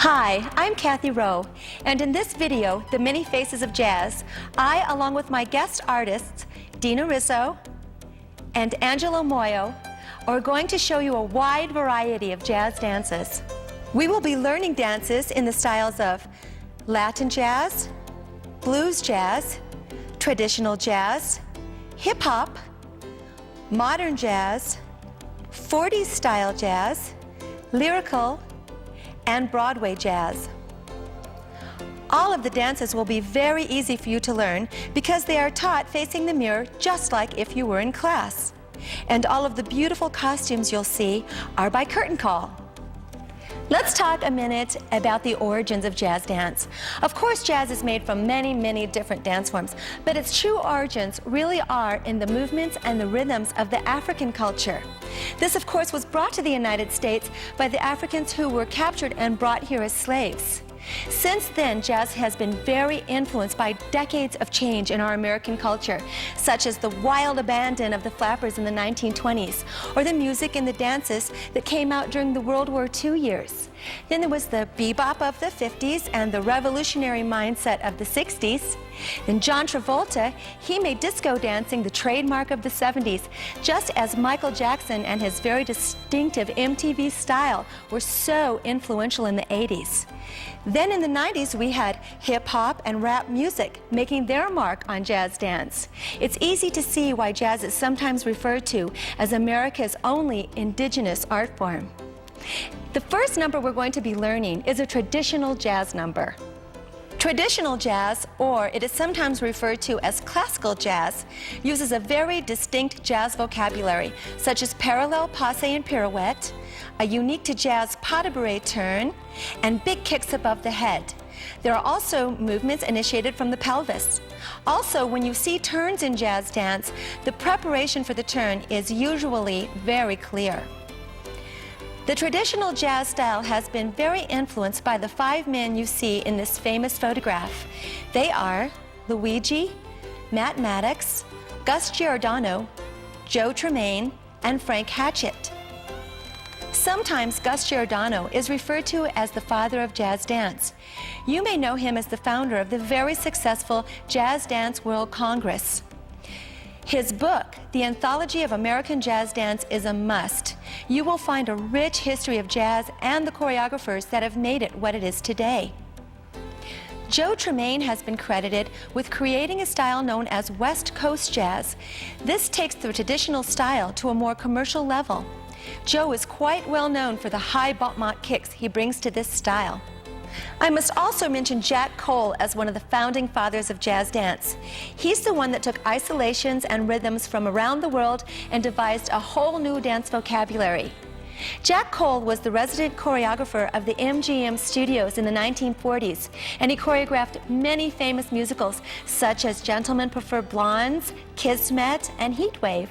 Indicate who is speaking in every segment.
Speaker 1: Hi, I'm Cathy Roe, and in this video, The Many Faces of Jazz, I, along with my guest artists, Dina Rizzo and Angelo Moyo, are going to show you a wide variety of jazz dances. We will be learning dances in the styles of Latin jazz, blues jazz, traditional jazz, hip-hop, modern jazz, 40s style jazz, lyrical, and Broadway jazz. All of the dances will be very easy for you to learn because they are taught facing the mirror just like if you were in class. And all of the beautiful costumes you'll see are by curtain call. Let's talk a minute about the origins of jazz dance. Of course, jazz is made from many, many different dance forms, but its true origins really are in the movements and the rhythms of the African culture. This, of course, was brought to the United States by the Africans who were captured and brought here as slaves. Since then, jazz has been very influenced by decades of change in our American culture, such as the wild abandon of the flappers in the 1920s, or the music and the dances that came out during the World War II years. Then there was the bebop of the 50s and the revolutionary mindset of the 60s. Then John Travolta, he made disco dancing the trademark of the 70s, just as Michael Jackson and his very distinctive MTV style were so influential in the 80s. Then in the 90s, we had hip-hop and rap music making their mark on jazz dance. It's easy to see why jazz is sometimes referred to as America's only indigenous art form. The first number we're going to be learning is a traditional jazz number. Traditional jazz, or it is sometimes referred to as classical jazz, uses a very distinct jazz vocabulary, such as parallel passe and pirouette, a unique to jazz pas de bourrée turn, and big kicks above the head. There are also movements initiated from the pelvis. Also, when you see turns in jazz dance, the preparation for the turn is usually very clear. The traditional jazz style has been very influenced by the 5 men you see in this famous photograph. They are Luigi, Matt Maddox, Gus Giordano, Joe Tremaine, and Frank Hatchett. Sometimes Gus Giordano is referred to as the father of jazz dance. You may know him as the founder of the very successful Jazz Dance World Congress. His book, The Anthology of American Jazz Dance, is a must. You will find a rich history of jazz and the choreographers that have made it what it is today. Joe Tremaine has been credited with creating a style known as West Coast jazz. This takes the traditional style to a more commercial level. Joe is quite well known for the high Baltimore kicks he brings to this style. I must also mention Jack Cole as one of the founding fathers of jazz dance. He's the one that took isolations and rhythms from around the world and devised a whole new dance vocabulary. Jack Cole was the resident choreographer of the MGM studios in the 1940s, and he choreographed many famous musicals such as Gentlemen Prefer Blondes, Kismet, and Heatwave.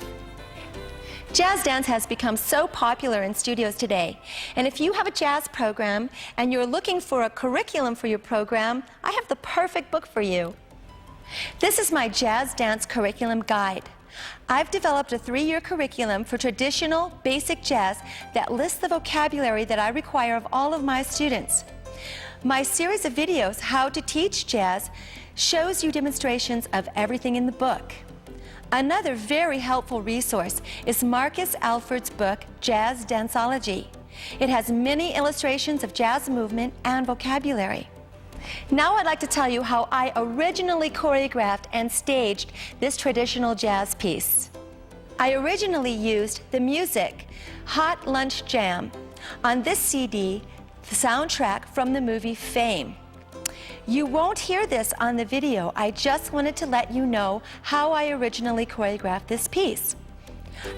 Speaker 1: Jazz dance has become so popular in studios today, and if you have a jazz program and you're looking for a curriculum for your program, I have the perfect book for you. This is my Jazz Dance Curriculum Guide. I've developed a 3-year curriculum for traditional, basic jazz that lists the vocabulary that I require of all of my students. My series of videos, How to Teach Jazz, shows you demonstrations of everything in the book. Another very helpful resource is Marcus Alford's book, Jazz Danceology. It has many illustrations of jazz movement and vocabulary. Now I'd like to tell you how I originally choreographed and staged this traditional jazz piece. I originally used the music, Hot Lunch Jam, on this CD, the soundtrack from the movie Fame. You won't hear this on the video. I just wanted to let you know how I originally choreographed this piece.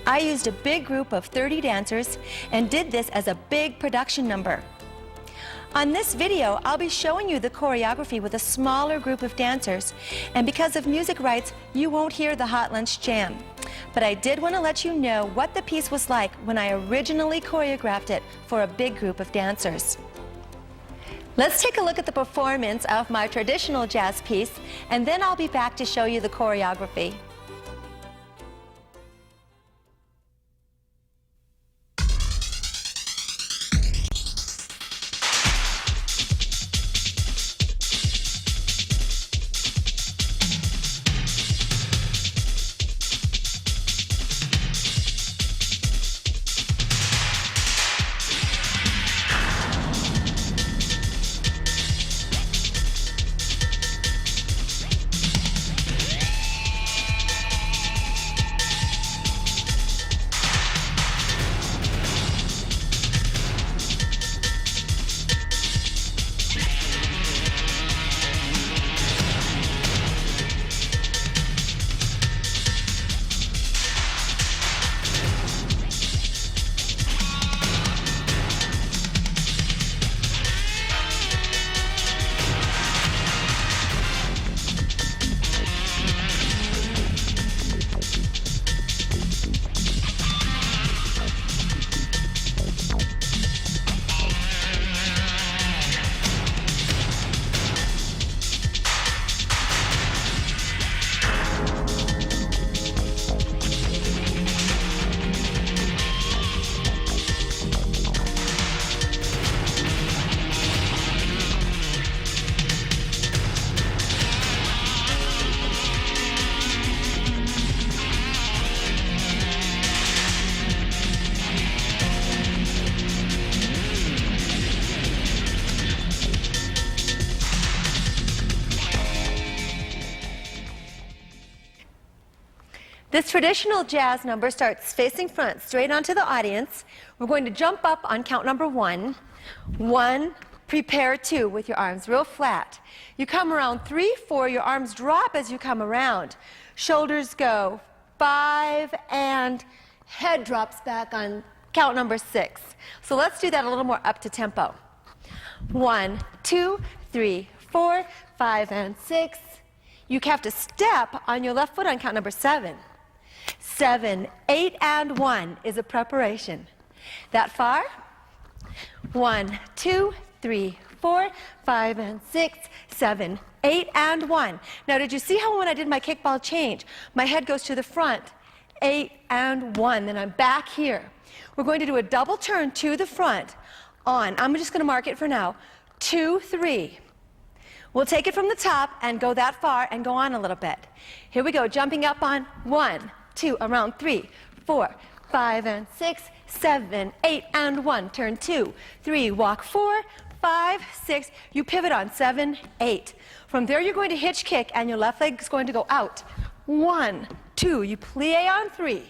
Speaker 1: I used a big group of 30 dancers and did this as a big production number. On this video, I'll be showing you the choreography with a smaller group of dancers, and because of music rights, you won't hear the Hot Lunch Jam. But I did want to let you know what the piece was like when I originally choreographed it for a big group of dancers. Let's take a look at the performance of my traditional jazz piece, and then I'll be back to show you the choreography. This traditional jazz number starts facing front, straight onto the audience. We're going to jump up on count number 1. 1, prepare 2 with your arms real flat. You come around 3, 4, your arms drop as you come around. Shoulders go 5, and head drops back on count number 6. So let's do that a little more up to tempo. 1, 2, 3, 4, 5, and 6. You have to step on your left foot on count number 7. 7, 8, and 1 is a preparation. That far? 1, 2, 3, 4, 5, and 6, 7, 8, and 1. Now, did you see how when I did my kickball change, my head goes to the front? 8 and 1. Then I'm back here. We're going to do a double turn to the front on. I'm just going to mark it for now. 2, 3. We'll take it from the top and go that far and go on a little bit. Here we go, jumping up on 1, 2, around 3, 4, 5, and 6, 7, 8, and 1. Turn 2, 3, walk 4, 5, 6. You pivot on 7, 8. From there, you're going to hitch kick, and your left leg is going to go out. 1, 2. You plie on 3.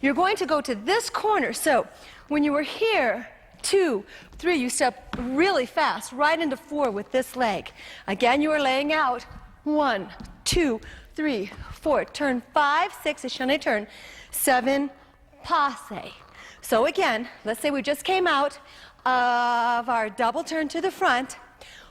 Speaker 1: You're going to go to this corner. So when you were here, 2, 3, you step really fast right into 4 with this leg. Again, you are laying out 1, 2, 3, 4. Turn 5, 6, a chaîné turn. 7, passe. So again, let's say we just came out of our double turn to the front.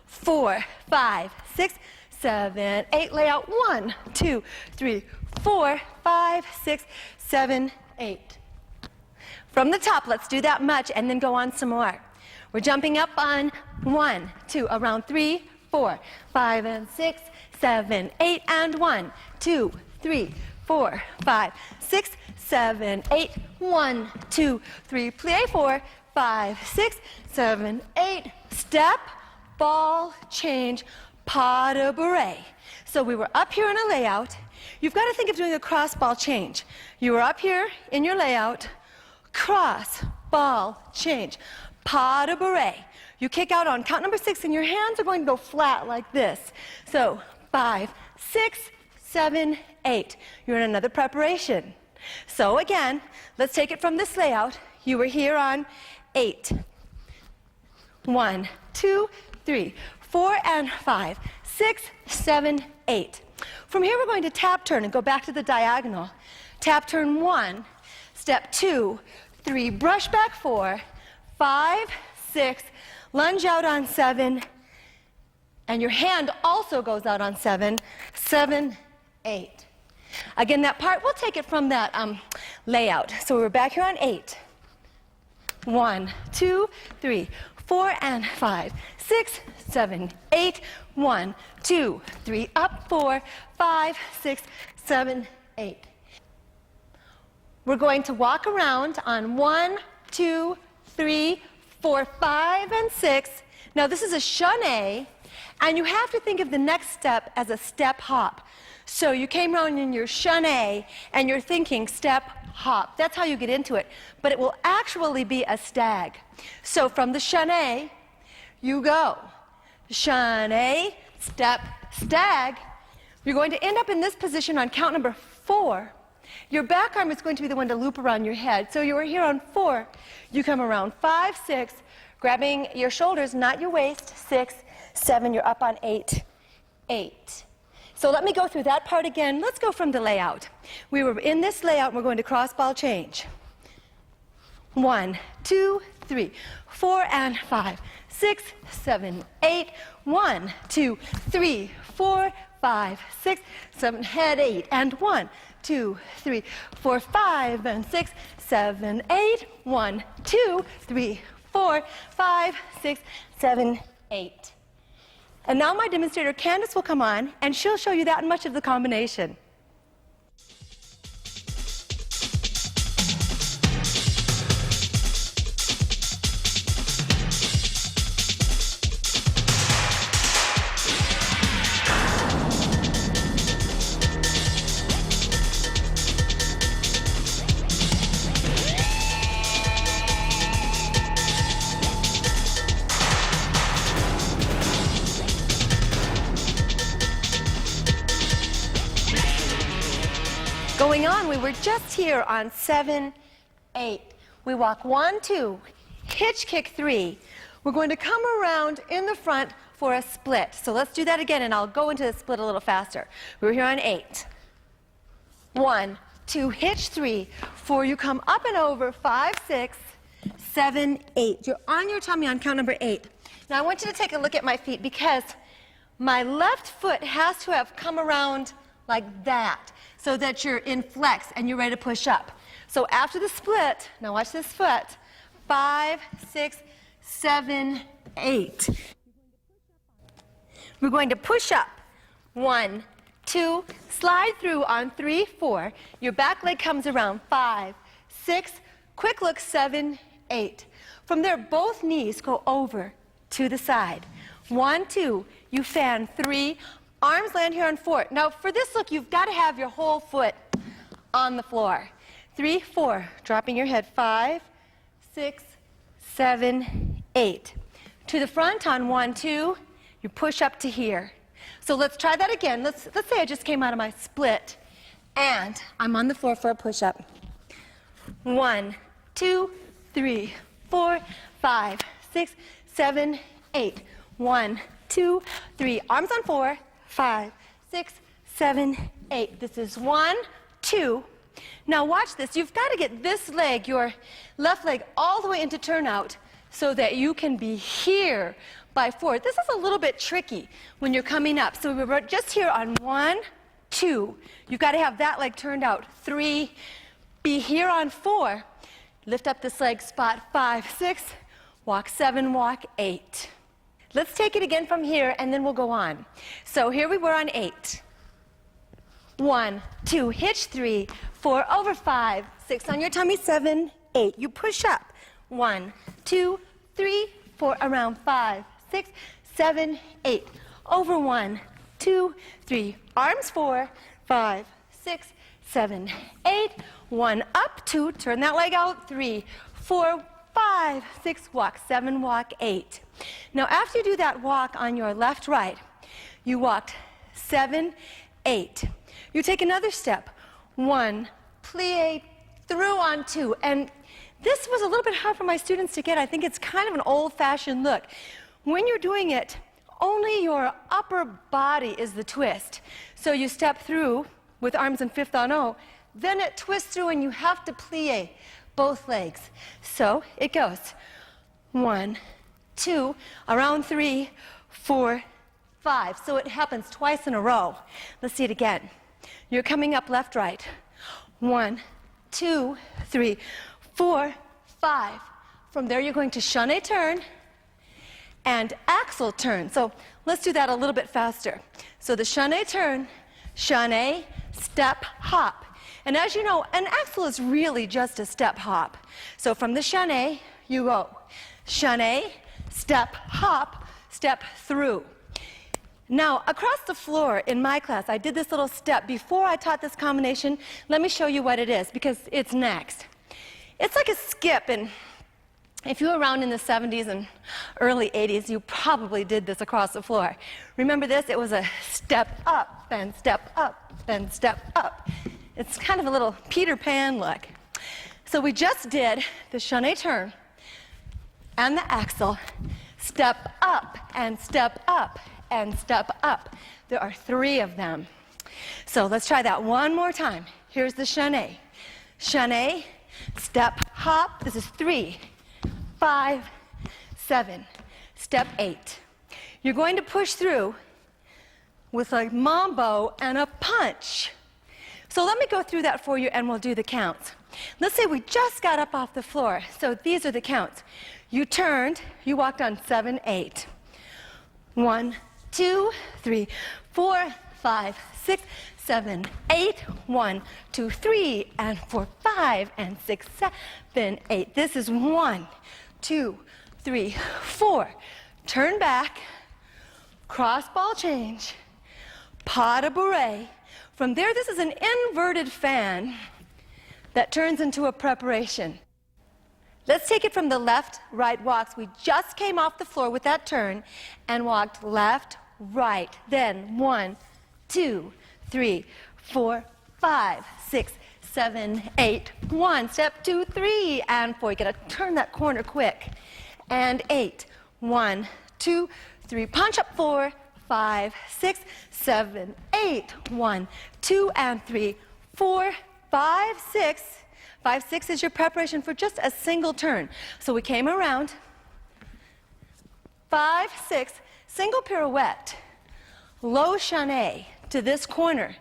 Speaker 1: 4, 5, 6, 7, 8. Lay out 1, 2, 3, 4, 5, 6, 7, 8. From the top, let's do that much and then go on some more. We're jumping up on 1, 2, around 3, 4, 5, and 6, 7, 8, and 1, 2, 3, 4, 5, 6, 7, 8, 1, 2, 3, plie 4, 5, 6, 7, 8, step, ball, change, pas de bourrée. So we were up here in a layout. You've got to think of doing a cross ball change. You were up here in your layout, cross, ball, change, pas de bourrée. You kick out on count number 6, and your hands are going to go flat like this. So 5, 6, 7, 8. You're in another preparation. So again, let's take it from this layout. You were here on 8. 1, 2, 3, 4, and 5, 6, 7, 8. From here, we're going to tap turn and go back to the diagonal. Tap turn 1, step 2, 3, brush back 4, 5, 6, lunge out on 7, and your hand also goes out on 7, 7, 8. Again, that part, we'll take it from that layout. So we're back here on 8. 1, 2, 3, 4, and 5, 6, 7, 8. 1, 2, 3, up 4, 5, 6, 7, 8. We're going to walk around on 1, 2, 3, 4, 5, and 6. Now this is a chaîné, and you have to think of the next step as a step hop. So you came around in your chaîné, and you're thinking step hop. That's how you get into it. But it will actually be a stag. So from the chaîné, you go. Chaîné, step, stag. You're going to end up in this position on count number 4. Your back arm is going to be the one to loop around your head. So you were here on 4. You come around 5, 6, grabbing your shoulders, not your waist. 6, 7, you're up on 8, 8. So let me go through that part again. Let's go from the layout. We were in this layout, and we're going to cross ball change. 1, 2, 3, 4, and 5, 6, 7, 8. 1, 2, 3, 4, 5, 6, 7, head 8, and 1, 2, 3, 4, 5, and 6, 7, 8. 1, 2, 3, 4, 5, 6, 7, 8. And now my demonstrator, Candace, will come on, and she'll show you that much of the combination. Going on, we were just here on 7, 8. We walk 1, 2, hitch kick 3. We're going to come around in the front for a split. So let's do that again, and I'll go into the split a little faster. We're here on 8. 1, 2, hitch 3, 4, you come up and over, 5, 6, 7, 8. You're on your tummy on count number 8. Now I want you to take a look at my feet because my left foot has to have come around like that so that you're in flex and you're ready to push up. So after the split, now watch this foot, 5, 6, 7, 8. We're going to push up. 1, 2, slide through on 3, 4. Your back leg comes around. 5, 6, quick look, 7, 8. From there, both knees go over to the side. 1, 2, you fan. 3, arms land here on 4. Now for this look, you've got to have your whole foot on the floor. 3, 4, dropping your head. 5, 6, 7, 8. To the front on 1, 2, you push up to here. So let's try that again. Let's say I just came out of my split and I'm on the floor for a push-up. 1, 2, 3, 4, 5, 6, 7, 8. 1, 2, 3. Arms on 4, 5, 6, 7, 8. This is 1, 2. Now watch this. You've got to get this leg, your left leg, all the way into turnout so that you can be here by 4. This is a little bit tricky when you're coming up. So we're just here on 1, 2. You've got to have that leg turned out. 3, be here on 4. Lift up this leg, spot 5, 6, walk 7, walk 8. Let's take it again from here and then we'll go on. So here we were on 8. 1, 2, hitch 3, 4, over 5, 6 on your tummy, 7, 8. You push up. 1, 2, 3, 4, around 5, 6, 7, 8. Over 1, 2, 3. Arms 4, 5, 6, 7, 8. 1 up, 2, turn that leg out, 3, 4, 5, 6, walk 7, walk 8. Now after you do that walk on your left, right, you walked 7, 8. You take another step. 1, plie through on 2. And this was a little bit hard for my students to get. I think it's kind of an old-fashioned look. When you're doing it, only your upper body is the twist. So you step through with arms in fifth on O, then it twists through and you have to plie both legs. So it goes 1, 2, around 3, 4, 5. So it happens twice in a row. Let's see it again. You're coming up left, right. 1, 2, 3, 4, 5. From there you're going to chaîné turn and axel turn. So let's do that a little bit faster. So the chaîné turn, chaîné, step, hop. And as you know, an axel is really just a step hop. So from the chaîné, you go chaîné, step, hop, step through. Now, across the floor in my class, I did this little step. Before I taught this combination, let me show you what it is, because it's next. It's like a skip, and if you were around in the 70s and early 80s, you probably did this across the floor. Remember this? It was a step up, then step up, then step up. It's kind of a little Peter Pan look. So we just did the chaîné turn and the axel, step up and step up and step up. There are 3 of them. So let's try that one more time. Here's the chaîné. Chaîné, step, hop. This is 3, 5, 7, step 8. You're going to push through with a mambo and a punch. So let me go through that for you and we'll do the counts. Let's say we just got up off the floor. So these are the counts. You turned, you walked on 7, 8. 1, 2, 3, 4, 5, 6, 7, 8. 1, 2, 3, and 4, 5, and 6, 7, 8. This is 1, 2, 3, 4. Turn back, cross ball change, pas de bourrée. From there, this is an inverted fan that turns into a preparation. Let's take it from the left, right walks. We just came off the floor with that turn and walked left, right. Then 1, 2, 3, 4, 5, 6, 7, 8. 1, step 2, 3, and 4. You gotta turn that corner quick. And 8. 1, 2, 3. Punch up 4, 5, 6, 7, 8. 1, 2, and 3, 4, 5, 6. 5, 6 is your preparation for just a single turn. So we came around. 5, 6, single pirouette, low chaîné to this corner.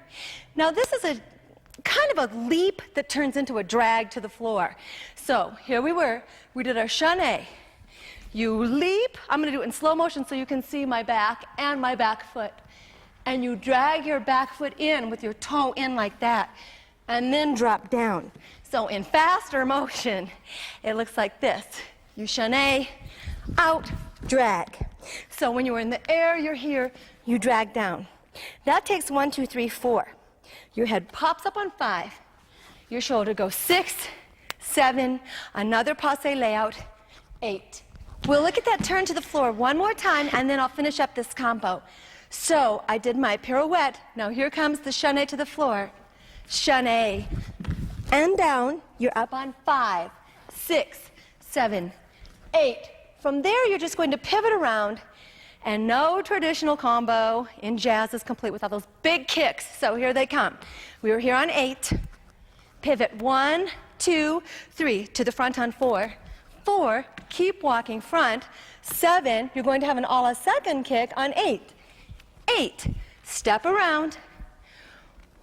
Speaker 1: Now this is a kind of a leap that turns into a drag to the floor. So here we did our chaîné. You leap, I'm going to do it in slow motion so you can see my back and my back foot. And you drag your back foot in with your toe in like that, and then drop down. So in faster motion, it looks like this. You chaîné, out, drag. So when you're in the air, you're here, you drag down. That takes 1, 2, 3, 4. Your head pops up on 5. Your shoulder goes 6, 7, another passe layout, 8. We'll look at that turn to the floor one more time, and then I'll finish up this combo. So I did my pirouette. Now here comes the chaîné to the floor. Chaîné. And down, you're up on 5, 6, 7, 8. From there, you're just going to pivot around, and no traditional combo in jazz is complete without those big kicks. So here they come. We were here on 8. Pivot 1, 2, 3 to the front on 4. 4, keep walking front. 7, you're going to have an a la second kick on 8. 8, step around.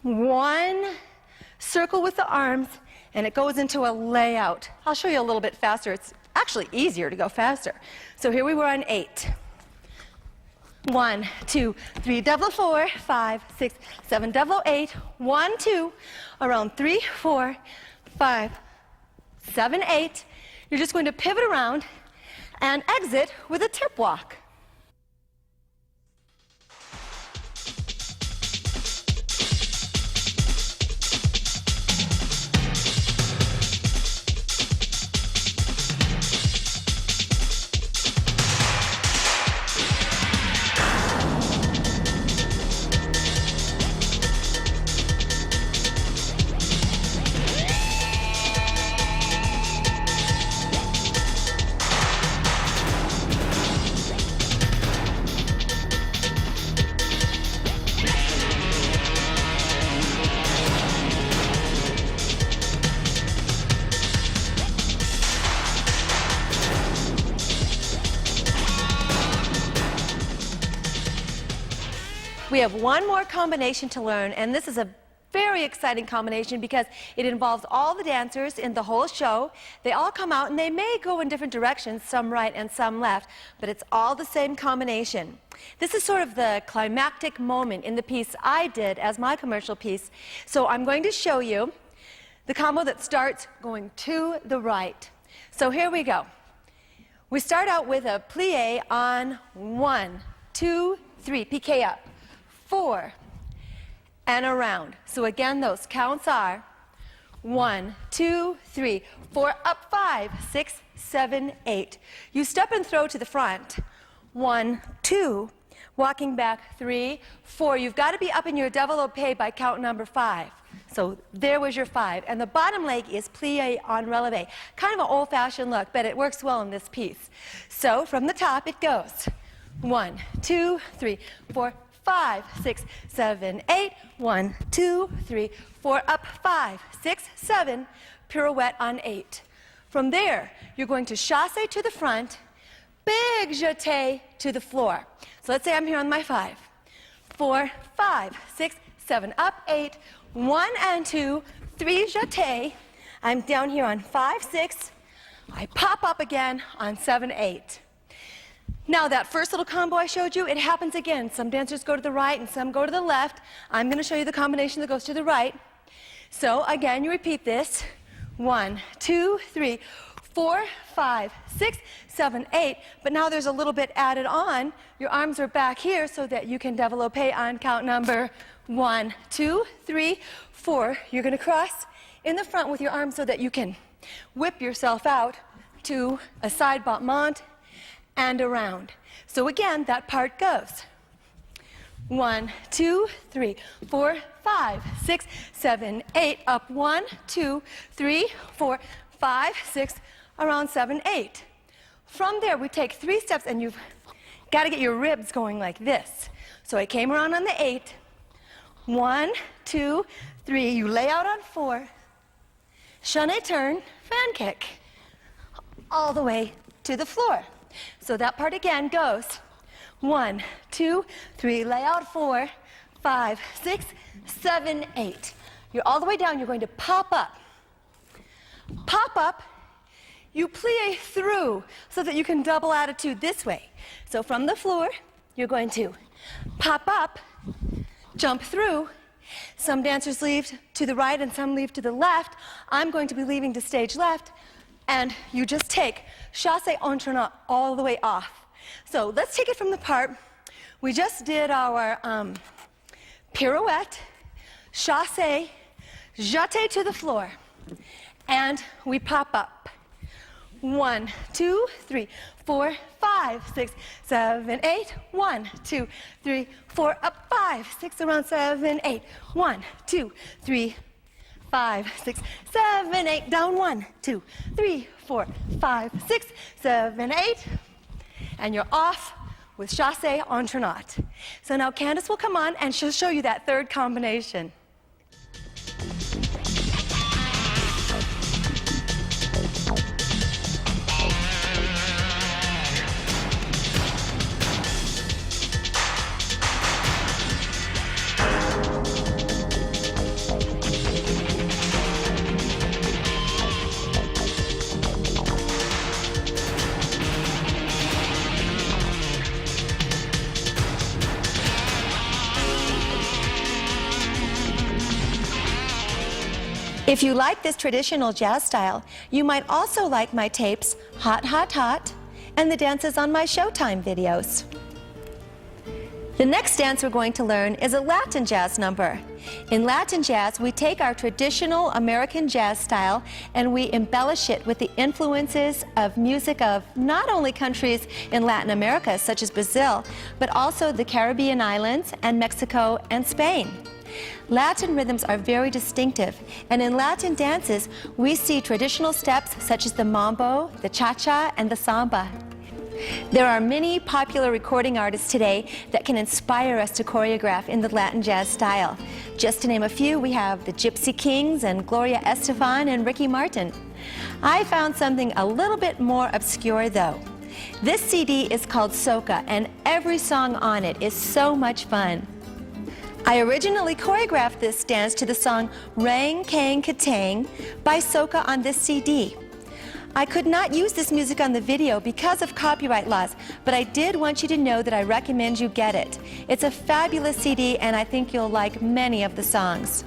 Speaker 1: 1, circle with the arms, and it goes into a layout. I'll show you a little bit faster. It's actually easier to go faster. So here we were on 8. 1, 2, 3, double 4, 5, 6, 7, double 8, 1, 2, around 3, 4, 5, 7, 8. You're just going to pivot around and exit with a tip walk. We have one more combination to learn, and this is a very exciting combination because it involves all the dancers in the whole show. They all come out and they may go in different directions, some right and some left, but it's all the same combination. This is sort of the climactic moment in the piece I did as my commercial piece. So I'm going to show you the combo that starts going to the right. So here we go. We start out with a plie on 1, 2, 3, piqué up, 4, and around. So again, those counts are 1, 2, 3, 4, up 5, 6, 7, 8. You step and throw to the front. 1, 2, walking back 3, 4. You've got to be up in your développé by count number 5. So there was your 5. And the bottom leg is plie en relevé. Kind of an old-fashioned look, but it works well in this piece. So from the top it goes. 1, 2, 3, 4, 5, 6, 7, 8. 1, 2, 3, 4, up 5, 6, 7, pirouette on 8. From there, you're going to chasse to the front, big jeté to the floor. So let's say I'm here on my 5. 4, 5, 6, 7, up 8, 1 and 2, 3 jeté. I'm down here on 5, 6. I pop up again on 7, 8. Now that first little combo I showed you, it happens again. Some dancers go to the right and some go to the left. I'm going to show you the combination that goes to the right. So again, you repeat this. 1, 2, 3, 4, 5, 6, 7, 8. But now there's a little bit added on. Your arms are back here so that you can développé on count number 1, 2, 3, 4. You're going to cross in the front with your arms so that you can whip yourself out to a side battement and around. So again, that part goes 1, 2, 3, 4, 5, 6, 7, 8. Up 1, 2, 3, 4, 5, 6, around 7, 8. From there, we take 3 steps, and you've got to get your ribs going like this. So I came around on the 8. 1, 2, 3. You lay out on 4. Chaîné turn, fan kick, all the way to the floor. So that part again goes 1, 2, 3. Lay out 4, 5, 6, 7, 8. You're all the way down. You're going to pop up. Pop up. You plie through so that you can double attitude this way. So from the floor, you're going to pop up, jump through. Some dancers leave to the right and some leave to the left. I'm going to be leaving to stage left, and you just take chassé entraînant all the way off. So let's take it from the part. We just did our pirouette, chassé, jeté to the floor, and we pop up. 1, 2, 3, 4, 5, 6, 7, 8. 1, 2, 3, 4, up 5, 6, around 7, 8. 1, 2, 3, 5, 6, 7, 8. Down 1, 2, 3, 4, 5, 6, 7, 8. And you're off with chassé entraînant. So now Candace will come on and she'll show you that third combination. If you like this traditional jazz style, you might also like my tapes Hot, Hot, Hot and the dances on my Showtime videos. The next dance we're going to learn is a Latin jazz number. In Latin jazz, we take our traditional American jazz style and we embellish it with the influences of music of not only countries in Latin America, such as Brazil, but also the Caribbean islands and Mexico and Spain. Latin rhythms are very distinctive, and in Latin dances, we see traditional steps such as the mambo, the cha-cha, and the samba. There are many popular recording artists today that can inspire us to choreograph in the Latin jazz style. Just to name a few, we have the Gypsy Kings and Gloria Estefan and Ricky Martin. I found something a little bit more obscure though. This CD is called Soca, and every song on it is so much fun. I originally choreographed this dance to the song Rang Kang Katang by Soca on this CD. I could not use this music on the video because of copyright laws, but I did want you to know that I recommend you get it. It's a fabulous CD, and I think you'll like many of the songs.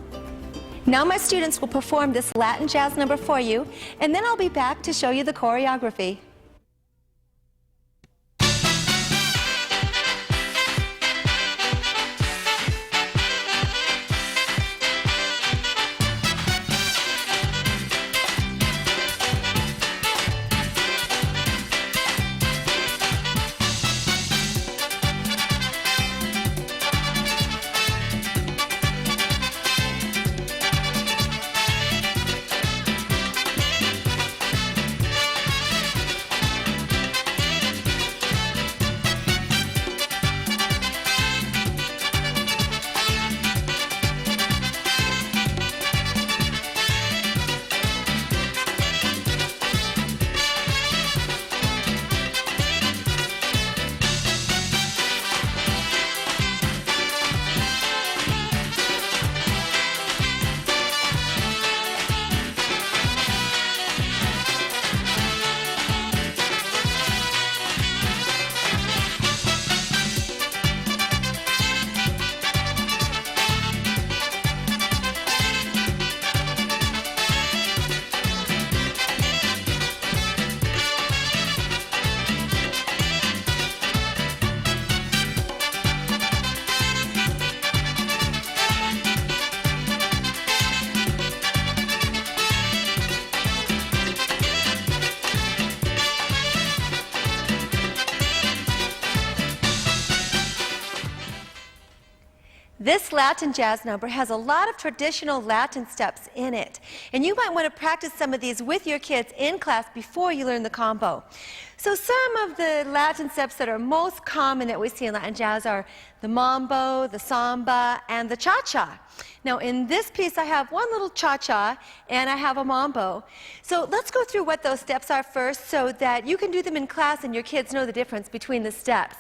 Speaker 1: Now my students will perform this Latin jazz number for you, and then I'll be back to show you the choreography. This Latin jazz number has a lot of traditional Latin steps in it. And you might want to practice some of these with your kids in class before you learn the combo. So some of the Latin steps that are most common that we see in Latin jazz are the mambo, the samba, and the cha-cha. Now in this piece I have one little cha-cha and I have a mambo. So let's go through what those steps are first so that you can do them in class and your kids know the difference between the steps.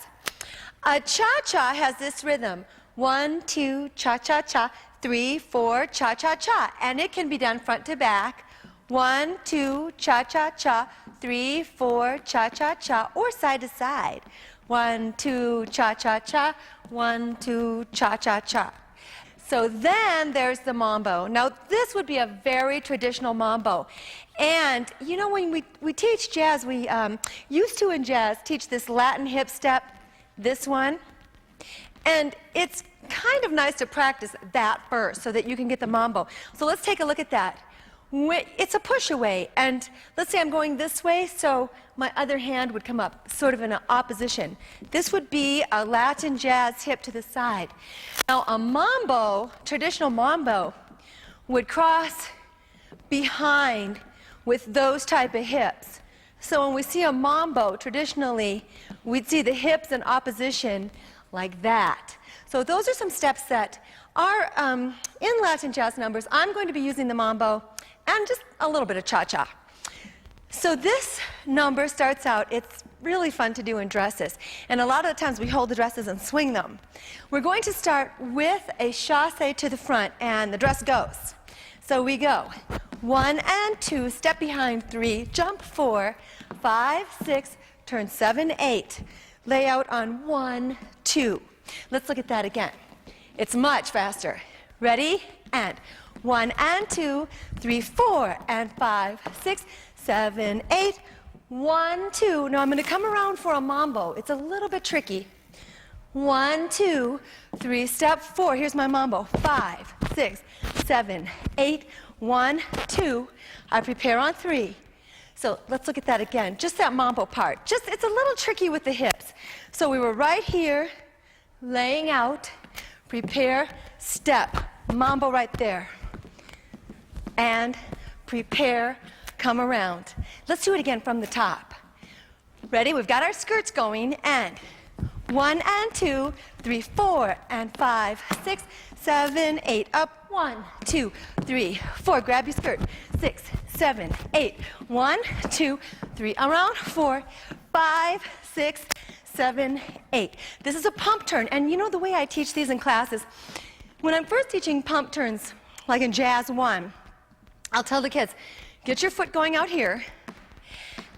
Speaker 1: A cha-cha has this rhythm. 1, 2, cha-cha-cha, 3, 4, cha-cha-cha. And it can be done front to back. 1, 2, cha-cha-cha, 3, 4, cha-cha-cha, or side to side. 1, 2, cha-cha-cha, 1, 2, cha-cha-cha. So then there's the mambo. Now this would be a very traditional mambo. And you know, when we teach jazz, we used to in jazz teach this Latin hip step, this one. And it's kind of nice to practice that first so that you can get the mambo. So let's take a look at that. It's a push away, and let's say I'm going this way, so my other hand would come up, sort of in an opposition. This would be a Latin jazz hip to the side. Now a mambo, traditional mambo, would cross behind with those type of hips. So when we see a mambo, traditionally, we'd see the hips in opposition like that. So those are some steps that are in Latin jazz numbers. I'm going to be using the mambo and just a little bit of cha-cha. So this number starts out, it's really fun to do in dresses. And a lot of the times we hold the dresses and swing them. We're going to start with a chassé to the front and the dress goes. So we go 1 and 2, step behind 3, jump 4, 5, 6, turn 7, 8. Lay out on 1, 2. Let's look at that again. It's much faster. Ready? And 1 and 2, 3, 4, and 5, 6, 7, 8. 1, 2. Now I'm going to come around for a mambo. It's a little bit tricky. 1, 2, 3, step 4. Here's my mambo. 5, 6, 7, 8. 1, 2. I prepare on 3. So let's look at that again. Just that mambo part. It's a little tricky with the hips. So we were right here, laying out, prepare, step, mambo right there. And prepare, come around. Let's do it again from the top. Ready? We've got our skirts going, and 1 and 2, 3, 4, and 5, 6, 7, 8. Up. 1, 2, 3, 4. Grab your skirt. 6, 7, 8. 1, 2, 3. Around. 4, 5, 6, 7, 8. This is a pump turn. And you know the way I teach these in classes, when I'm first teaching pump turns, like in Jazz 1, I'll tell the kids, get your foot going out here,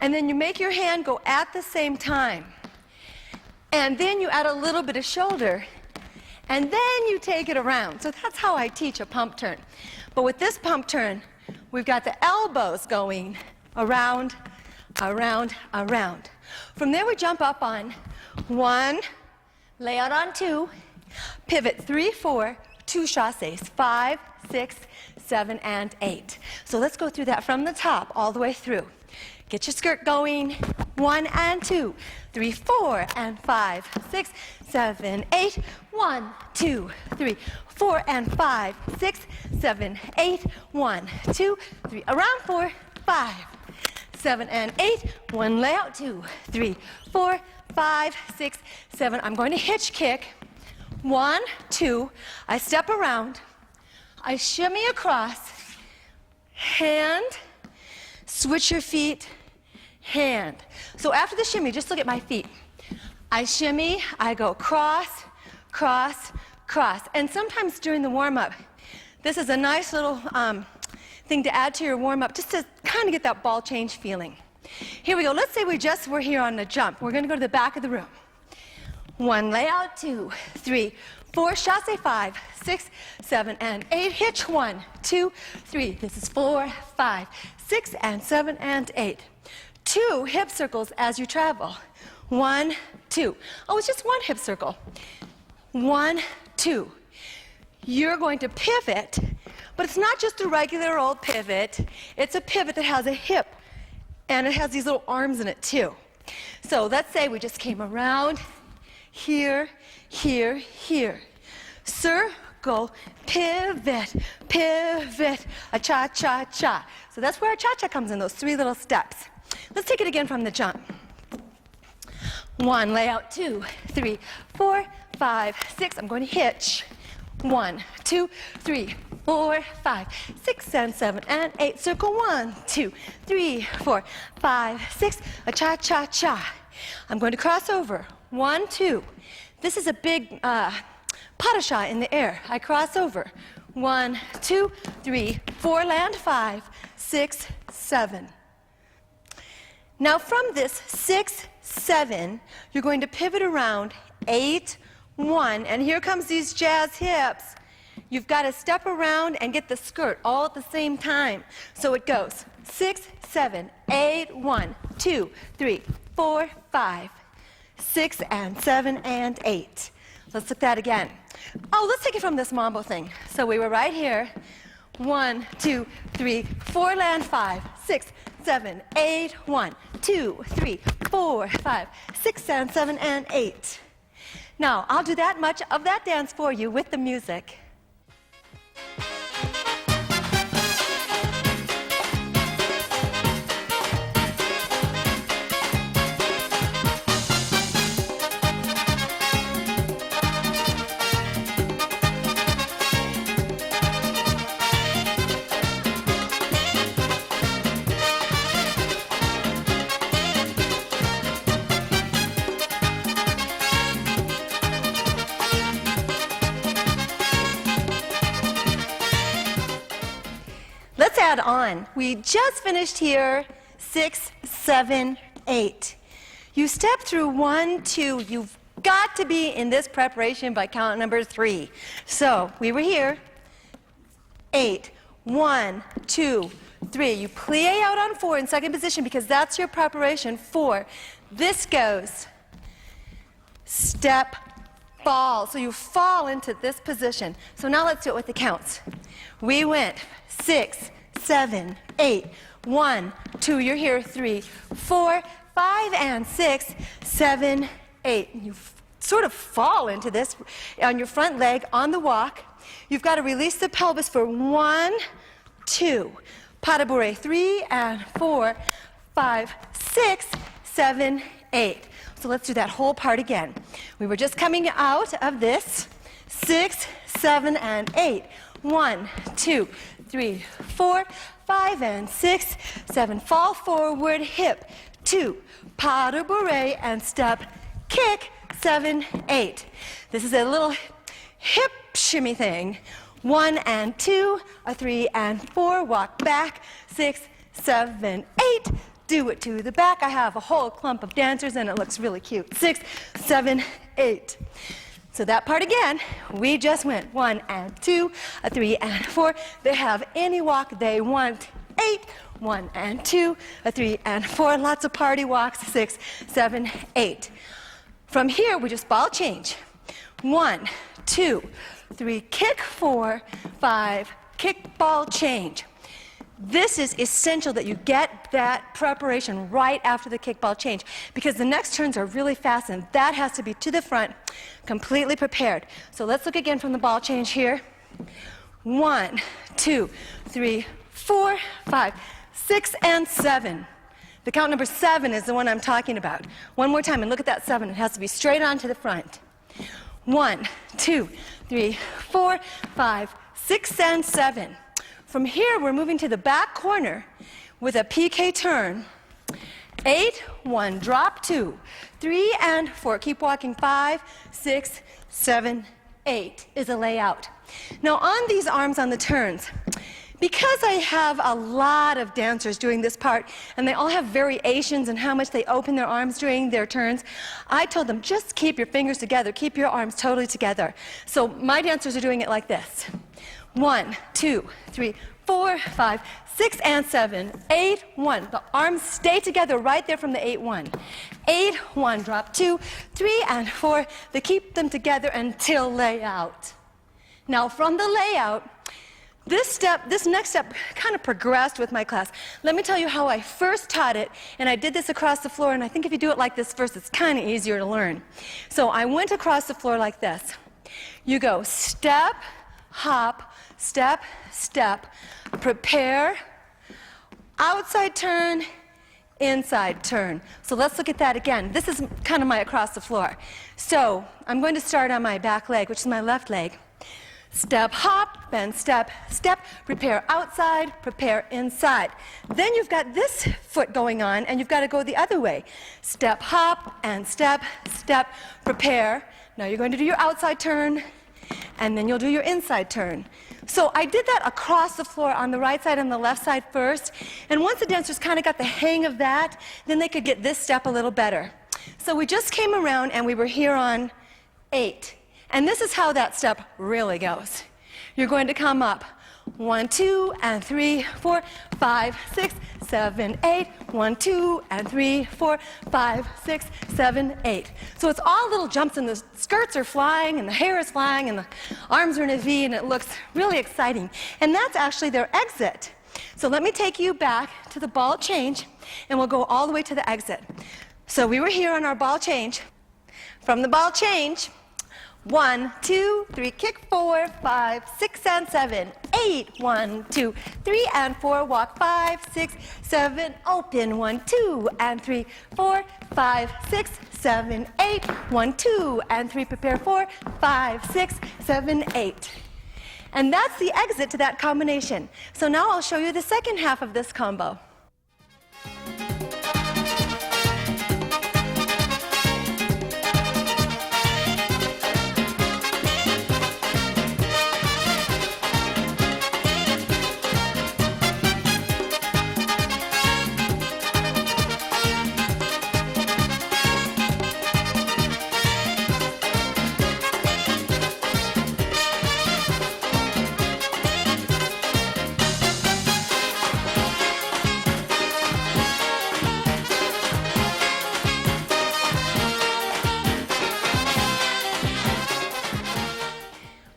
Speaker 1: and then you make your hand go at the same time. And then you add a little bit of shoulder, and then you take it around. So that's how I teach a pump turn. But with this pump turn, we've got the elbows going around, around, around. From there we jump up on 1, lay out on 2, pivot 3, 4, 2 chassés, 5, 6, 7, and 8. So let's go through that from the top all the way through. Get your skirt going. 1 and 2, 3, 4, and 5, 6, 7, 8. 1, 2, 3, 4, and 5, 6, 7, 8. 1, 2, 3. Around 4, 5, 7, and 8. 1 layout. 2, 3, 4, 5, 6, 7. I'm going to hitch kick. 1, 2. I step around. I shimmy across. Hand. Switch your feet. Hand. So after the shimmy, just look at my feet. I shimmy, I go cross, cross, cross. And sometimes during the warm-up, this is a nice little thing to add to your warm-up, just to kind of get that ball change feeling. Here we go. Let's say we're here on the jump. We're going to go to the back of the room. 1 layout, 2, 3, 4, chassé 5, 6, 7, and 8. Hitch 1, 2, 3. This is 4, 5, 6, and 7, and 8. 2 hip circles as you travel. 1, 2. Oh, it's just 1 hip circle. 1, 2. You're going to pivot, but it's not just a regular old pivot. It's a pivot that has a hip, and it has these little arms in it too. So let's say we just came around, here, here, here. circle, pivot, pivot, a cha-cha-cha. So that's where our cha-cha comes in, those 3 little steps. Let's take it again from the jump. 1, lay out, 2, 3, 4, 5, 6. I'm going to hitch. 1, 2, 3, 4, 5, 6, and 7, and 8. Circle 1, 2, 3, 4, 5, 6. A cha-cha-cha. I'm going to cross over. 1, 2. This is a big pas de chat in the air. I cross over. 1, 2, 3, 4, land 5, 6, 7. Now from this 6, 7, you're going to pivot around 8, 1, and here comes these jazz hips. You've got to step around and get the skirt all at the same time. So it goes 6, 7, 8, 1, 2, 3, 4, 5, 6, and 7, and 8. Let's look at that again. Oh, let's take it from this mambo thing. So we were right here. 1, 2, 3, 4, land 5, 6, 7, 8, 1, 2, 3, 4, 5, 6, and 7, and 8. Now, I'll do that much of that dance for you with the music. Let's add on. We just finished here, 6, 7, 8. You step through 1, 2. You've got to be in this preparation by count number 3. So we were here, 8, 1, 2, 3. You plie out on 4 in second position because that's your preparation. 4. This goes step, fall. So you fall into this position. So now let's do it with the counts. We went 6, 7, 8, 1, 2, you're here, 3, 4, 5, and 6, 7, 8. You sort of fall into this on your front leg on the walk. You've got to release the pelvis for 1, 2, pas de bourrée, 3, and 4, 5, 6, 7, 8. So let's do that whole part again. We were just coming out of this, 6, 7, and 8. 1, 2, 3, 4, 5, and 6, 7. Fall forward, hip, 2, pas de bourrée, and step, kick, 7, 8. This is a little hip shimmy thing. 1 and 2, a 3 and 4, walk back, 6, 7, 8. Do it to the back. I have a whole clump of dancers and it looks really cute. 6, 7, 8. So that part again, we just went 1 and 2, a 3 and 4. They have any walk they want. 8, 1 and 2, a 3 and 4. Lots of party walks. 6, 7, 8. From here, we just ball change. 1, 2, 3, kick, 4, 5, kick, ball change. This is essential that you get that preparation right after the kickball change because the next turns are really fast and that has to be to the front, completely prepared. So let's look again from the ball change here. 1, 2, 3, 4, 5, 6, and 7. The count number 7 is the one I'm talking about. One more time and look at that 7. It has to be straight on to the front. 1, 2, 3, 4, 5, 6, and 7. From here, we're moving to the back corner with a PK turn. 8, 1, drop 2, 3 and 4. Keep walking. 5, 6, 7, 8 is a layout. Now on these arms on the turns, because I have a lot of dancers doing this part and they all have variations in how much they open their arms during their turns, I told them just keep your fingers together, keep your arms totally together. So my dancers are doing it like this. 1, 2, 3, 4, 5, 6, and 7, 8, 1. The arms stay together right there from the 8, 1. 8, 1, drop 2, 3, and 4. They keep them together until layout. Now from the layout, this next step kind of progressed with my class. Let me tell you how I first taught it, and I did this across the floor, and I think if you do it like this first, it's kind of easier to learn. So I went across the floor like this. You go step, hop, step, step, prepare, outside turn, inside turn. So let's look at that again. This is kind of my across the floor. So I'm going to start on my back leg, which is my left leg. Step, hop, bend, step, step, prepare outside, prepare inside. Then you've got this foot going on, and you've got to go the other way. Step, hop, and step, step, prepare. Now you're going to do your outside turn, and then you'll do your inside turn. So I did that across the floor on the right side and the left side first, and once the dancers kind of got the hang of that, then they could get this step a little better. So we just came around, and we were here on 8. And this is how that step really goes. You're going to come up 1, 2, and 3, 4, 5, 6, 7, 8. 1, 2, and 3, 4, 5, 6, 7, 8. So it's all little jumps, and the skirts are flying, and the hair is flying, and the arms are in a V, and it looks really exciting. And that's actually their exit. So let me take you back to the ball change, and we'll go all the way to the exit. So we were here on our ball change. From the ball change, 1, 2, 3, kick 4, 5, 6, and 7, 8. 1, 2, 3, and 4, walk 5, 6, 7, open 1, 2, and 3, 4, 5, 6, 7, 8. 1, 2, and 3, prepare 4, 5, 6, 7, 8. And that's the exit to that combination. So now I'll show you the second half of this combo.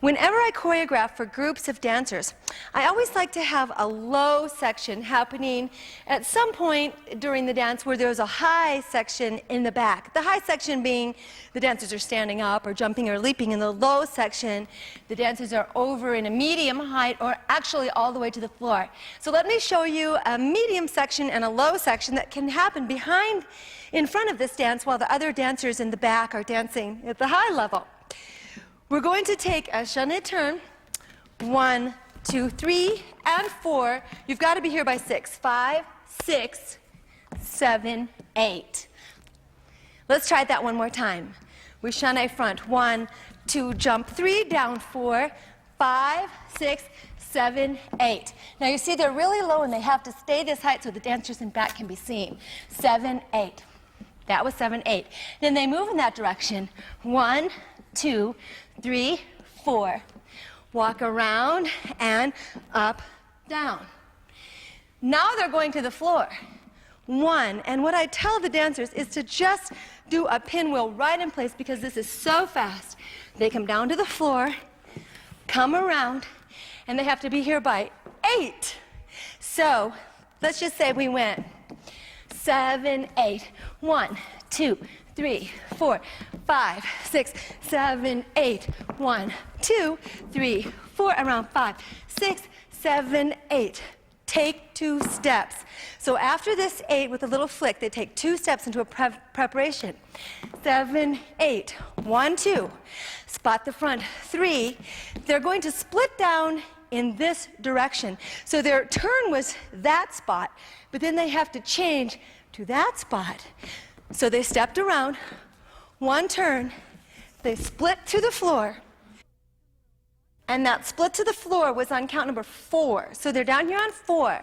Speaker 1: Whenever I choreograph for groups of dancers, I always like to have a low section happening at some point during the dance where there's a high section in the back. The high section being the dancers are standing up or jumping or leaping. In the low section, the dancers are over in a medium height or actually all the way to the floor. So let me show you a medium section and a low section that can happen behind, in front of this dance while the other dancers in the back are dancing at the high level. We're going to take a chaîné turn, 1, 2, 3, and 4. You've got to be here by 6. 5, 6, 7, 8. Let's try that one more time. We chaîné front, 1, 2, jump 3, down 4, 5, 6, 7, 8. Now you see they're really low and they have to stay this height so the dancers in back can be seen. 7, 8. That was 7, 8. Then they move in that direction. 1, 2, 3, 4. Walk around and up, down. Now they're going to the floor. 1, and what I tell the dancers is to just do a pinwheel right in place because this is so fast. They come down to the floor, come around, and they have to be here by 8. So let's just say we went 7, 8. 1, 2, 3, 4, 5, 6, 7, 8. 1, 2, 3, 4, around 5, 6, 7, 8. Take 2 steps. So after this 8 with a little flick, they take 2 steps into a preparation. 7, 8. 1, 2. Spot the front. 3. They're going to split down in this direction. So their turn was that spot, but then they have to change to that spot. So they stepped around, 1 turn, they split to the floor, and that split to the floor was on count number 4. So they're down here on 4.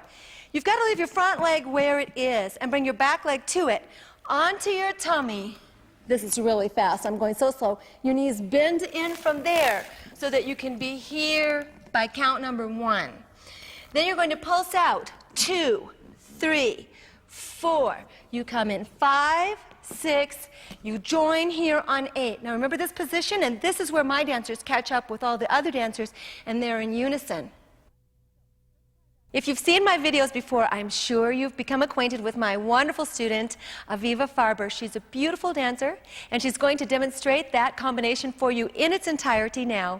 Speaker 1: You've got to leave your front leg where it is and bring your back leg to it, onto your tummy. This is really fast. I'm going so slow. Your knees bend in from there so that you can be here by count number 1. Then you're going to pulse out, 2, 3, 4. You come in 5, 6. You join here on 8. Now remember this position, and this is where my dancers catch up with all the other dancers, and they're in unison. If you've seen my videos before, I'm sure you've become acquainted with my wonderful student, Aviva Farber. She's a beautiful dancer, and she's going to demonstrate that combination for you in its entirety now.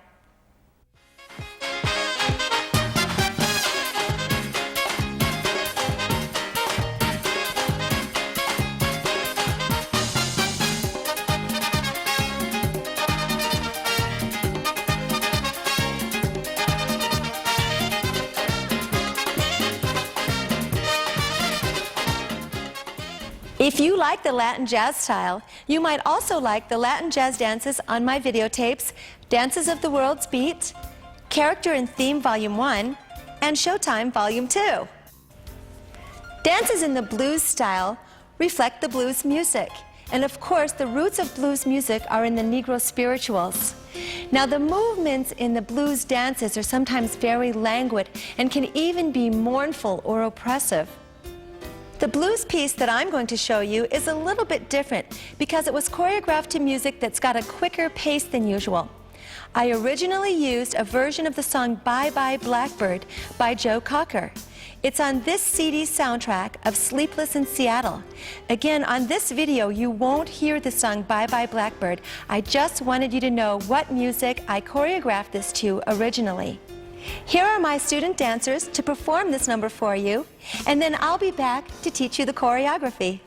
Speaker 1: If you like the Latin jazz style, you might also like the Latin jazz dances on my videotapes, Dances of the World's Beat, Character and Theme Volume 1, and Showtime Volume 2. Dances in the blues style reflect the blues music. And of course, the roots of blues music are in the Negro spirituals. Now, the movements in the blues dances are sometimes very languid and can even be mournful or oppressive. The blues piece that I'm going to show you is a little bit different because it was choreographed to music that's got a quicker pace than usual. I originally used a version of the song Bye Bye Blackbird by Joe Cocker. It's on this CD soundtrack of Sleepless in Seattle. Again, on this video, you won't hear the song Bye Bye Blackbird. I just wanted you to know what music I choreographed this to originally. Here are my student dancers to perform this number for you, and then I'll be back to teach you the choreography.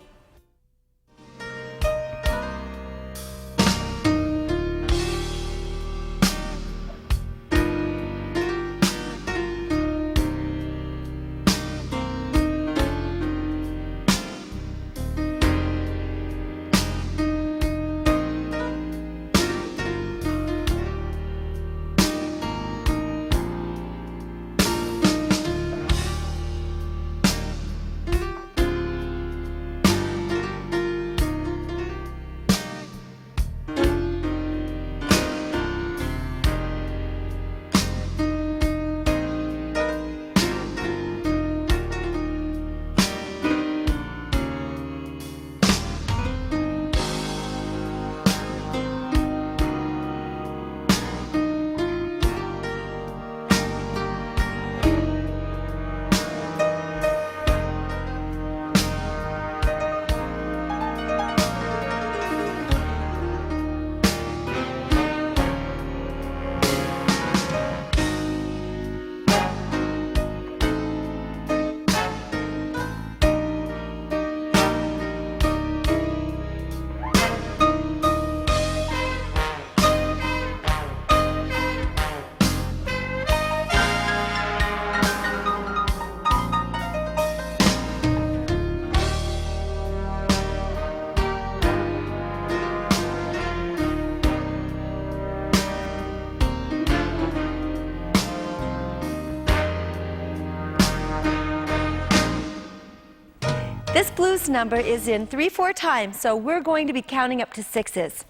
Speaker 1: This blues number is in 3/4 time, so we're going to be counting up to 6s.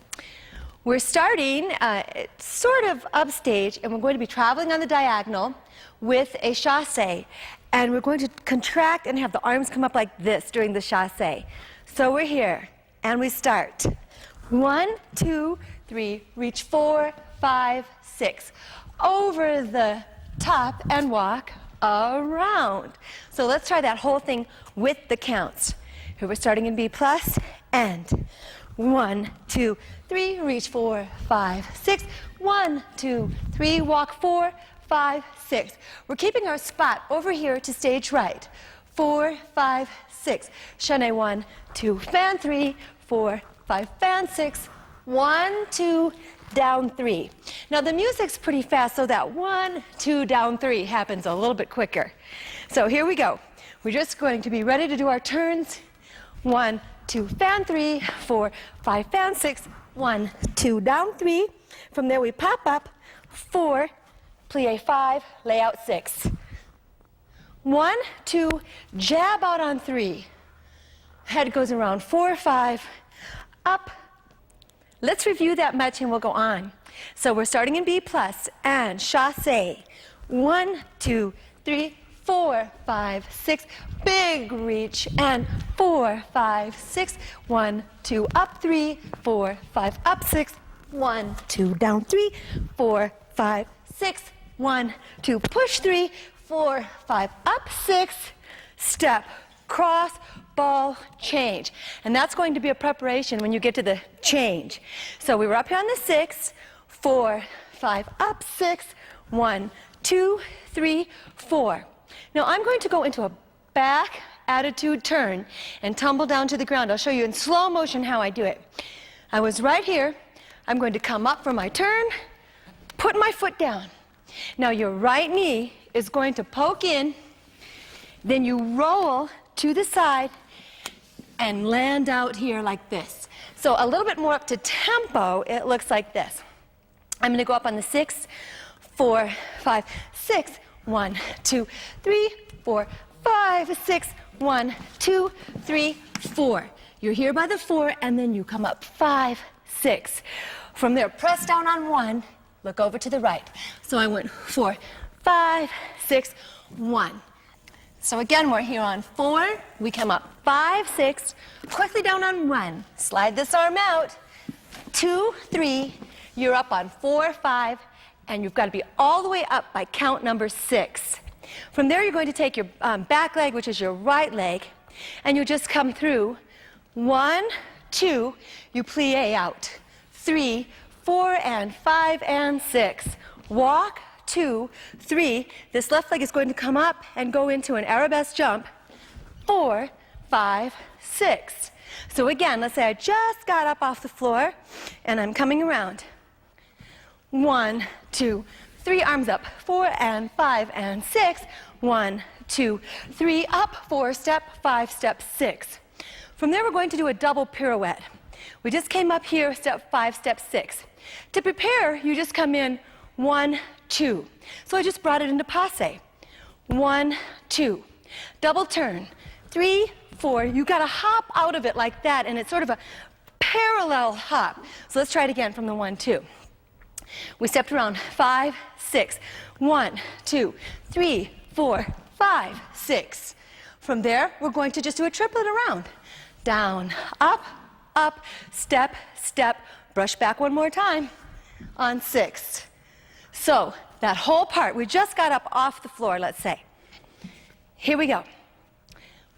Speaker 1: We're starting sort of upstage, and we're going to be traveling on the diagonal with a chassé. And we're going to contract and have the arms come up like this during the chassé. So we're here, and we start. 1, 2, 3, reach 4, 5, 6. Over the top and walk around. So let's try that whole thing with the counts. Here we're starting in B plus, and 1, 2, 3, reach 4, 5, 6. 1, 2, 3, walk 4, 5, 6. We're keeping our spot over here to stage right. 4, 5, 6. Chaîné 1, 2, fan 3, 4, 5, fan 6. 1, 2, down 3. Now the music's pretty fast, so that 1, 2, down 3 happens a little bit quicker. So here we go. We're just going to be ready to do our turns. 1, 2, fan 3, 4, 5, fan 6. 1, 2, down 3. From there we pop up. 4, plie 5, lay out 6. 1, 2, jab out on 3. Head goes around 4, 5, up. Let's review that much and we'll go on. So we're starting in B plus and chassé. 1, 2, 3, 4, 5, 6. Big reach and 4, 5, 6. 1, 2, up 3, 4, 5, up 6. 1, 2, down 3, 4, 5, 6. 1, 2, push 3, 4, 5, up, 6, step, cross, ball, change. And that's going to be a preparation when you get to the change. So we were up here on the 6, 4, 5, up, 6, 1, 2, 3, 4. Now I'm going to go into a back attitude turn and tumble down to the ground. I'll show you in slow motion how I do it. I was right here. I'm going to come up for my turn, put my foot down. Now your right knee is going to poke in, then you roll to the side and land out here like this. So a little bit more up to tempo, it looks like this. I'm going to go up on the 6, 4, 5, 6, 1, 2, 3, 4, 5, 6, 1, 2, 3, 4. You're here by the 4, and then you come up 5, 6. From there, press down on 1, look over to the right. So I went 4, 5, 6, 1. So again, we're here on 4, we come up 5, 6, quickly down on 1, slide this arm out, 2, 3, you're up on 4, 5, and you've got to be all the way up by count number 6. From there, you're going to take your back leg, which is your right leg, and you just come through 1, 2, you plie out, 3, 4, and 5, and 6. Walk, 2, 3. This left leg is going to come up and go into an arabesque jump, 4, 5, 6. So again, let's say I just got up off the floor, and I'm coming around. 1, 2, 3, arms up, 4, and 5, and 6. 1, 2, 3, up, 4, step, 5, step, 6. From there, we're going to do a double pirouette. We just came up here, step 5, step 6. To prepare, you just come in 1, 2. So I just brought it into passe. 1, 2. Double turn. 3, 4. You got to hop out of it like that, and it's sort of a parallel hop. So let's try it again from the 1, 2. We stepped around 5, 6. 1, 2, 3, 4, 5, 6. From there, we're going to just do a triplet around. Down, up, up, step, step, brush back one more time on 6. So that whole part, we just got up off the floor, let's say. Here we go.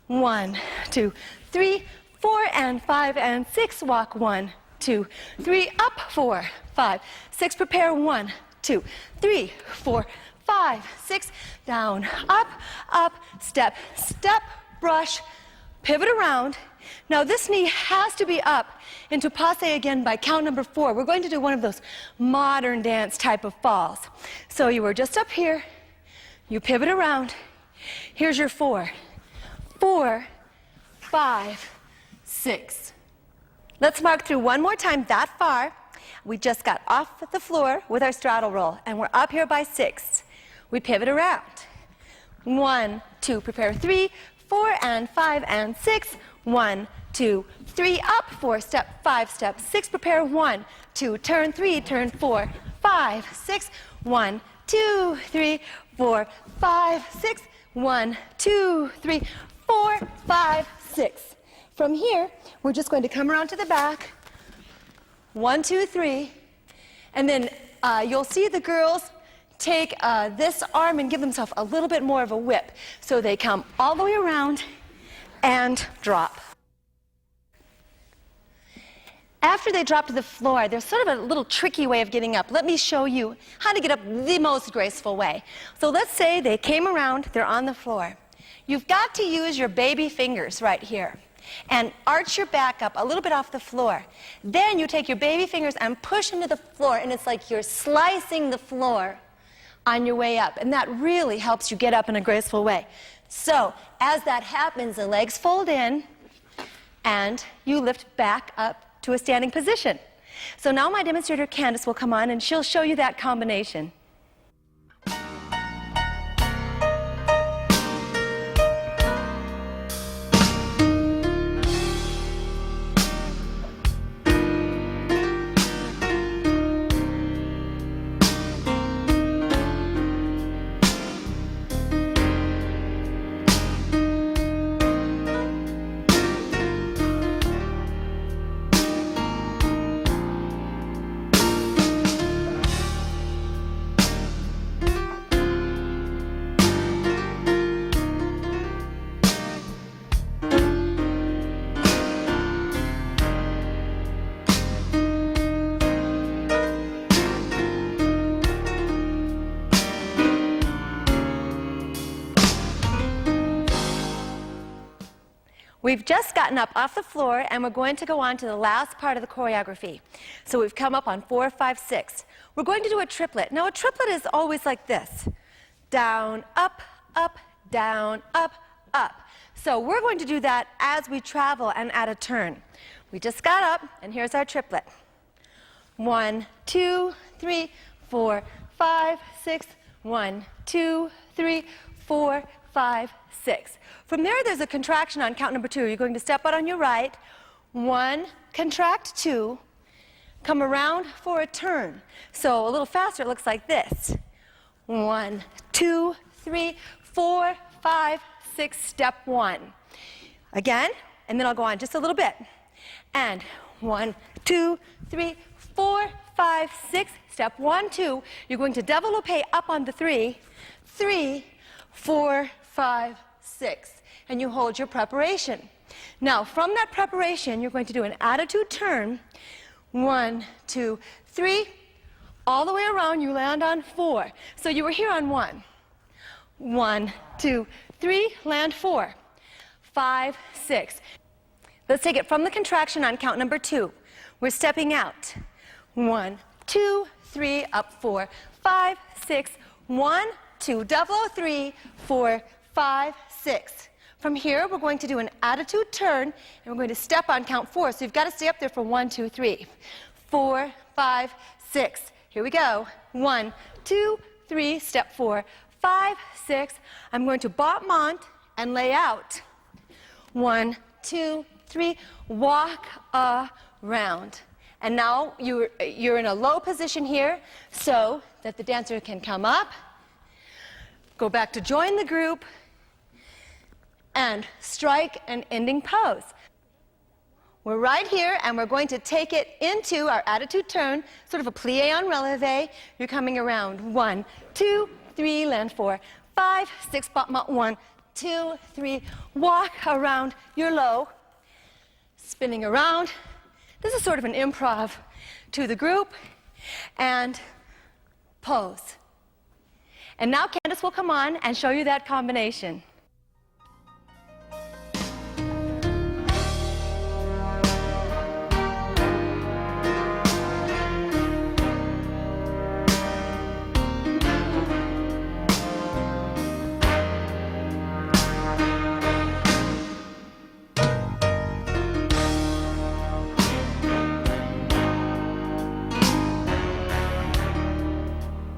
Speaker 1: 1, 2, 3, 4, and 5, and 6. Walk 1, 2, 3, up, 4, 5, 6. Prepare 1, 2, 3, 4, 5, 6. Down, up, up, step, step, brush, pivot around. Now this knee has to be up into passe again by count number 4. We're going to do one of those modern dance type of falls. So you were just up here, you pivot around. Here's your 4, 4, 5, 6. Let's mark through one more time that far. We just got off the floor with our straddle roll, and we're up here by 6. We pivot around. 1, 2, prepare 3, 4, and 5, and 6. 1, 2, 3, up, 4, step, 5, step, 6, prepare 1, 2, turn 3, turn 4, 5, 6, 1, 2, 3, 4, 5, 6, 1, 2, 3, 4, 5, 6. From here, we're just going to come around to the back, 1, 2, 3, and then you'll see the girls take this arm and give themselves a little bit more of a whip. So they come all the way around and drop. After they drop to the floor, there's sort of a little tricky way of getting up. Let me show you how to get up the most graceful way. So let's say they came around, they're on the floor. You've got to use your baby fingers right here and arch your back up a little bit off the floor. Then you take your baby fingers and push into the floor, and it's like you're slicing the floor on your way up, and that really helps you get up in a graceful way. So as that happens, the legs fold in, and you lift back up to a standing position. So now my demonstrator Candace will come on, and she'll show you that combination. We've just gotten up off the floor and we're going to go on to the last part of the choreography. So we've come up on 4, 5, 6. We're going to do a triplet. Now a triplet is always like this. Down, up, down, up, up. So we're going to do that as we travel and at a turn. We just got up and here's our triplet. 1, 2, 3, 4, 5, 6. 1, 2, 3, 4, 5, 6. From there, there's a contraction on count number 2. You're going to step out on your right. 1, contract 2, come around for a turn. So a little faster, it looks like this. 1, 2, 3, 4, 5, 6, step 1. Again, and then I'll go on just a little bit. And 1, 2, 3, 4, 5, 6, step 1, 2. You're going to développé up on the 3, 3, 4, 5, 6. And you hold your preparation. Now, from that preparation, you're going to do an attitude turn. 1, 2, 3. All the way around, you land on 4. So you were here on 1. 1, 2, 3, land 4. 5, 6. Let's take it from the contraction on count number 2. We're stepping out. 1, 2, 3, up 4, 5, 6. 1, 2, double 3, 4, 5, 6. From here, we're going to do an attitude turn, and we're going to step on count 4. So you've got to stay up there for 1, 2, 3. 4, 5, 6. Here we go. 1, 2, 3, step 4, 5, 6. I'm going to battement and lay out. 1, 2, 3, walk around. And now you're in a low position here so that the dancer can come up, go back to join the group, and strike an ending pose. We're right here, and we're going to take it into our attitude turn, sort of a plie en releve. You're coming around. 1, 2, 3, land 4, 5, 6, battement. 1, 2, 3, walk around. You're low, spinning around. This is sort of an improv to the group, and pose. And now Candace will come on and show you that combination.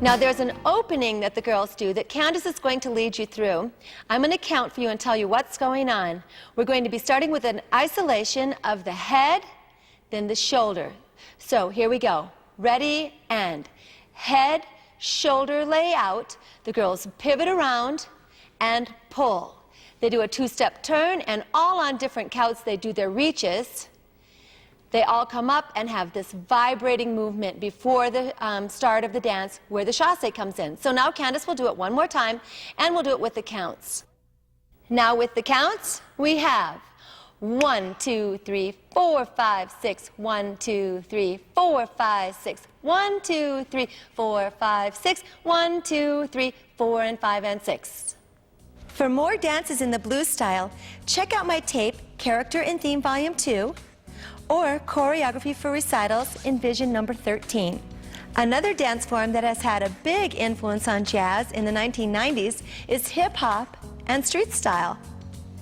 Speaker 1: Now there's an opening that the girls do that Candace is going to lead you through. I'm going to count for you and tell you what's going on. We're going to be starting with an isolation of the head, then the shoulder. So here we go. Ready, and head, shoulder, lay out. The girls pivot around and pull. They do a 2-step turn, and all on different counts they do their reaches. They all come up and have this vibrating movement before the start of the dance where the chassé comes in. So now Candace will do it one more time, and we'll do it with the counts. Now with the counts, we have 1, 2, 3, 4, 5, 6. 1, 2, 3, 4, 5, 6. 1, 2, 3, 4, 5, 6. 1, 2, 3, 4, and 5, and 6. For more dances in the blues style, check out my tape, Character and Theme Volume 2, or Choreography for Recitals in Vision number 13. Another dance form that has had a big influence on jazz in the 1990s is hip-hop and street style.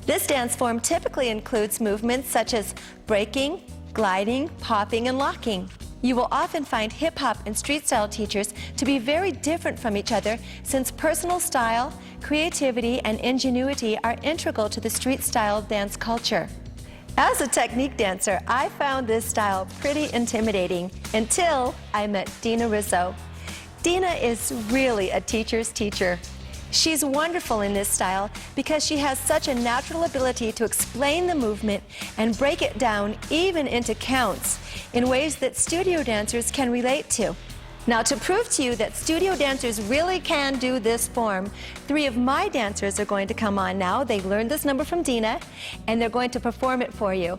Speaker 1: This dance form typically includes movements such as breaking, gliding, popping, and locking. You will often find hip-hop and street style teachers to be very different from each other, since personal style, creativity, and ingenuity are integral to the street style dance culture. As a technique dancer, I found this style pretty intimidating until I met Dina Rizzo. Dina is really a teacher's teacher. She's wonderful in this style because she has such a natural ability to explain the movement and break it down even into counts in ways that studio dancers can relate to. Now, to prove to you that studio dancers really can do this form, 3 of my dancers are going to come on now. They learned this number from Dina, and they're going to perform it for you.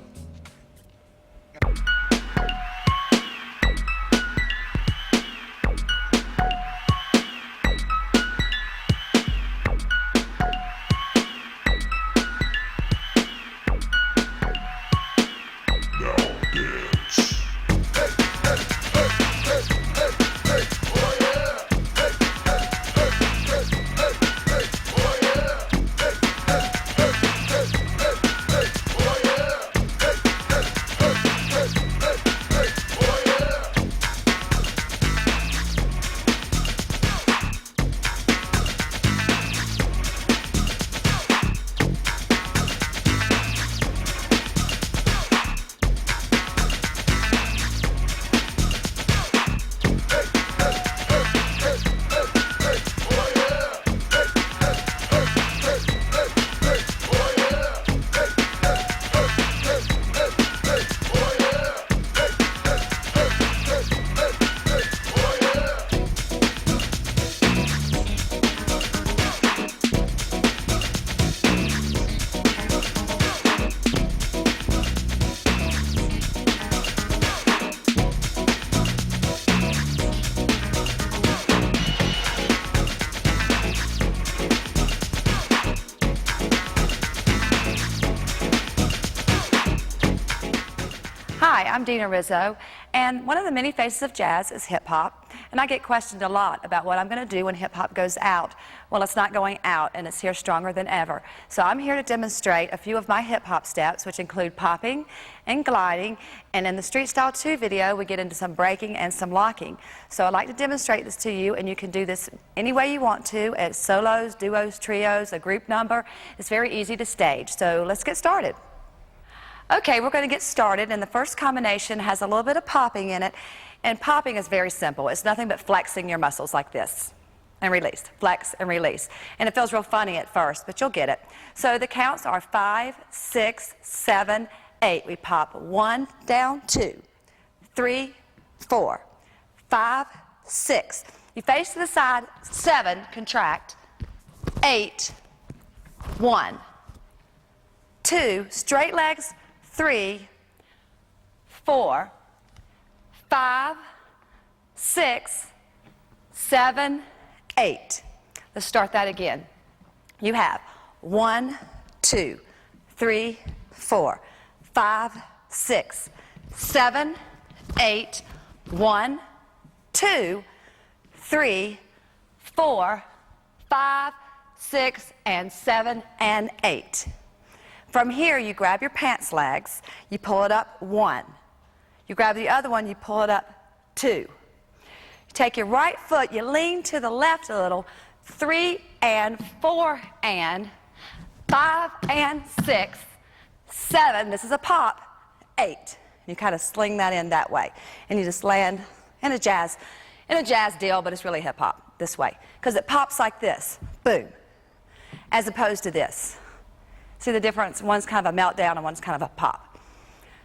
Speaker 2: I'm Dina Rizzo, and one of the many faces of jazz is hip-hop, and I get questioned a lot about what I'm going to do when hip-hop goes out. Well, it's not going out, and it's here stronger than ever. So I'm here to demonstrate a few of my hip-hop steps, which include popping and gliding, and in the Street Style 2 video, we get into some breaking and some locking. So I'd like to demonstrate this to you, and you can do this any way you want to, as solos, duos, trios, a group number. It's very easy to stage, so let's get started. Okay, we're going to get started, and the first combination has a little bit of popping in it, and popping is very simple. It's nothing but flexing your muscles like this, and release, flex and release. And it feels real funny at first, but you'll get it. So the counts are 5, 6, 7, 8. We pop 1, down, 2, 3, 4, 5, 6. You face to the side, 7, contract, 8, 1, 2, straight legs, 3, 4, 5, 6, 7, 8. Let's start that again. You have 1, 2, 3, 4, 5, 6, 7, 8, 1, 2, 3, 4, 5, 6, and 7, and 8. From here, you grab your pants legs, you pull it up 1. You grab the other one, you pull it up 2. You take your right foot, you lean to the left a little, 3 and 4 and 5 and 6, 7, this is a pop, 8. You kind of sling that in that way. And you just land in a jazz deal, but it's really hip hop this way. Because it pops like this, boom, as opposed to this. See the difference? One's kind of a meltdown and one's kind of a pop.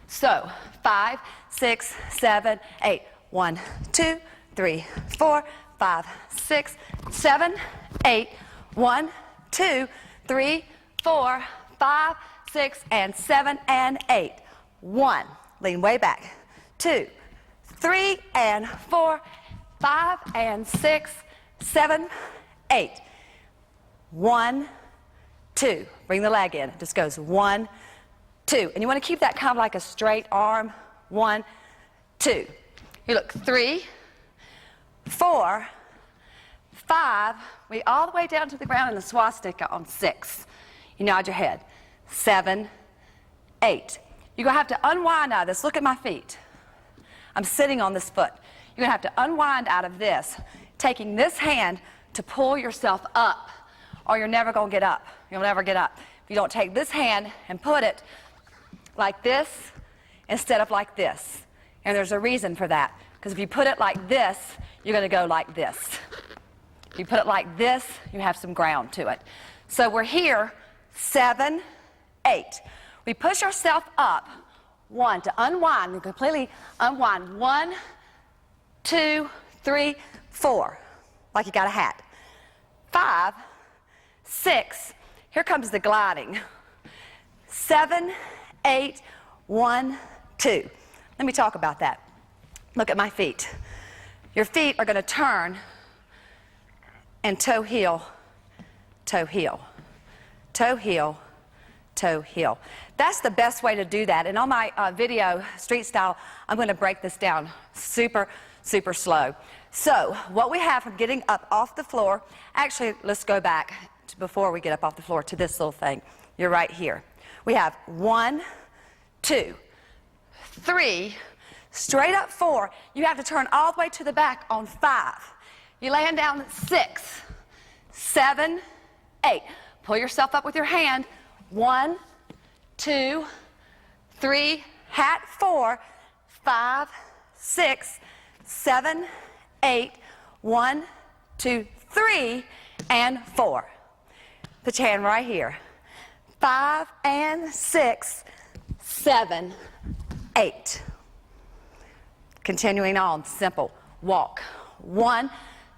Speaker 2: So 5, 6, 7, 8. 1, 2, 3, 4, 5, 6, 7, 8. 1, 2, 3, 4, 5, 6, and 7, and 8. 1, lean way back. 2, 3, and 4, 5, and 6, 7, 8. 1, 2. Bring the leg in. It just goes 1, 2. And you want to keep that kind of like a straight arm. 1, 2. You look 3, 4, 5. We all the way down to the ground in the swastika on 6. You nod your head. 7, 8. You're going to have to unwind out of this. Look at my feet. I'm sitting on this foot. You're going to have to unwind out of this, taking this hand to pull yourself up, or you're never going to get up. You'll never get up. If you don't take this hand and put it like this instead of like this. And there's a reason for that. Because if you put it like this, you're going to go like this. If you put it like this, you have some ground to it. So we're here, 7, 8. We push ourselves up. 1, to unwind. We completely unwind. 1, 2, 3, 4. Like you got a hat. 5, 6. Here comes the gliding. 7, 8, 1, 2. Let me talk about that. Look at my feet. Your feet are going to turn and toe heel, toe heel, toe heel, toe heel. That's the best way to do that. And on my video, Street Style, I'm going to break this down super, super slow. So what we have from getting up off the floor, actually, let's go back to before we get up off the floor to this little thing. You're right here. We have 1, 2, 3, straight up 4. You have to turn all the way to the back on 5. You land down at 6, 7, 8. Pull yourself up with your hand. 1, 2, 3, hat 4, 5, 6, 7, 8, 1, 2, 3, and 4. Put your hand right here. 5 and 6, 7, 8. Continuing on, simple. Walk. 1,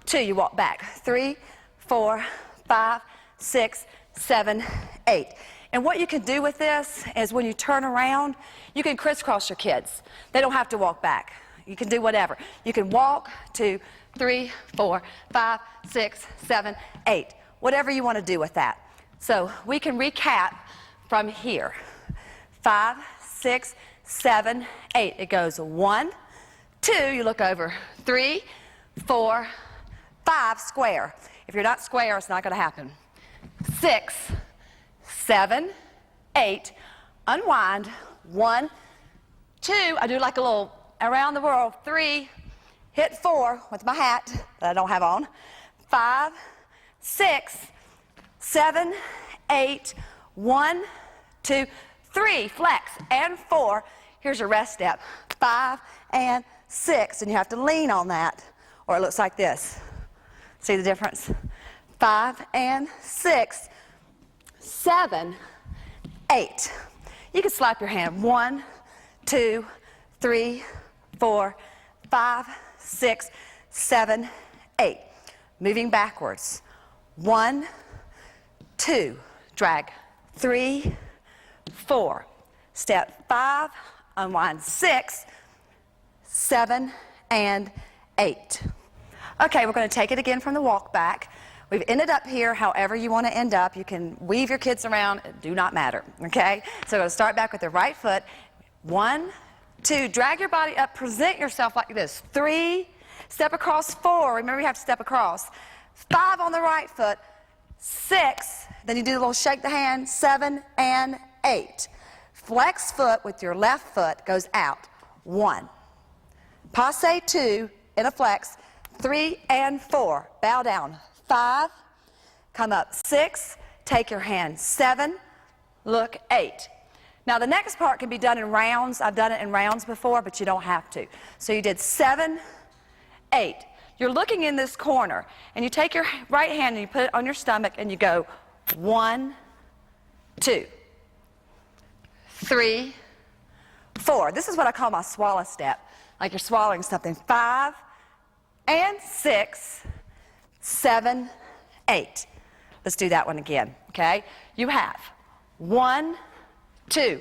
Speaker 2: 2, you walk back. 3, 4, 5, 6, 7, 8. And what you can do with this is when you turn around, you can crisscross your kids. They don't have to walk back. You can do whatever. You can walk 2, 3, 4, 5, 6, 7, 8. Whatever you want to do with that. So we can recap from here. 5, 6, 7, 8. It goes 1, 2, you look over, 3, 4, 5, square. If you're not square, it's not going to happen. 6, 7, 8, unwind, 1, 2, I do like a little around the world, 3, hit 4 with my hat that I don't have on, 5, 6, 7, 8, 1, 2, 3, flex, and 4. Here's your rest step, 5 and 6, and you have to lean on that, or it looks like this. See the difference? 5 and 6, 7, 8. You can slap your hand, 1, 2, 3, 4, 5, 6, 7, 8. Moving backwards, 1, 2, drag, 3, 4, step 5, unwind, 6, 7, and 8. Okay, we're going to take it again from the walk back. We've ended up here however you want to end up. You can weave your kids around, it do not matter, okay? So we're going to start back with the right foot. 1, 2, drag your body up, present yourself like this. 3, step across, 4, remember you have to step across. 5 on the right foot, 6, then you do the little shake the hand, 7 and 8. Flex foot with your left foot goes out, 1. Passe 2 in a flex, 3 and 4, bow down, 5, come up, 6, take your hand, 7, look, 8. Now the next part can be done in rounds. I've done it in rounds before, but you don't have to. So you did 7, 8. You're looking in this corner, and you take your right hand and you put it on your stomach, and you go 1, 2, 3, 4. This is what I call my swallow step, like you're swallowing something. 5 and 6, 7, 8. Let's do that one again, okay? You have 1, 2,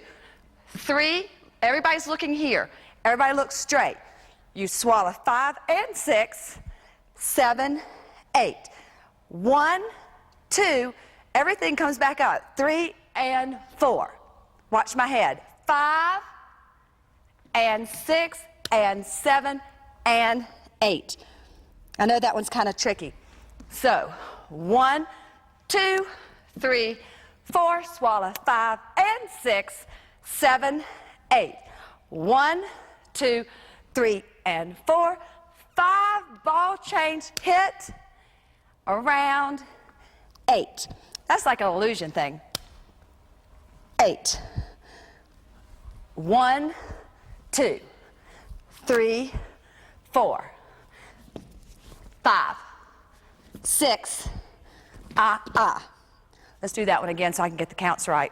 Speaker 2: 3. Everybody's looking here. Everybody looks straight. You swallow 5 and 6, 7, 8. 1, 2, everything comes back up. 3 and 4. Watch my head. 5 and 6 and 7 and 8. I know that one's kind of tricky. So 1, 2, 3, 4, swallow 5 and 6, 7, 8. 1, 2, 3, and 4. 5, ball change, hit, around, 8. That's like an illusion thing. 8. 1, 2, 3, 4, 5, 6, Let's do that one again so I can get the counts right.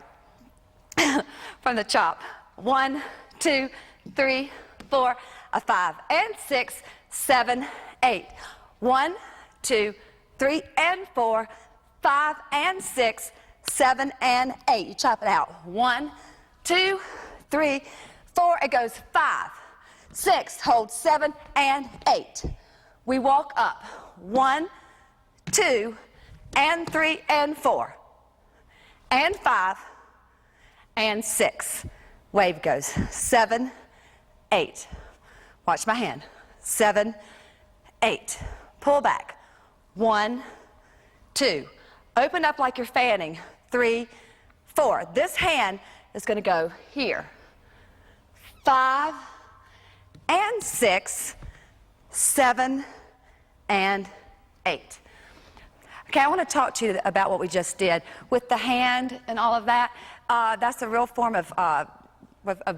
Speaker 2: From the chop. 1, 2, 3, 4, 5 and 6, 7, 8. 1, 2, 3 and 4, 5 and 6, 7 and 8. You chop it out. 1, 2, 3, 4. It goes 5, 6. Hold 7 and 8. We walk up. 1, 2, and 3 and 4, and 5 and 6. Wave goes 7, 8. Watch my hand. 7, 8. Pull back. 1, 2. Open up like you're fanning. 3, 4. This hand is going to go here. 5 and 6, 7 and 8. Okay, I want to talk to you about what we just did. With the hand and all of that, that's a real form of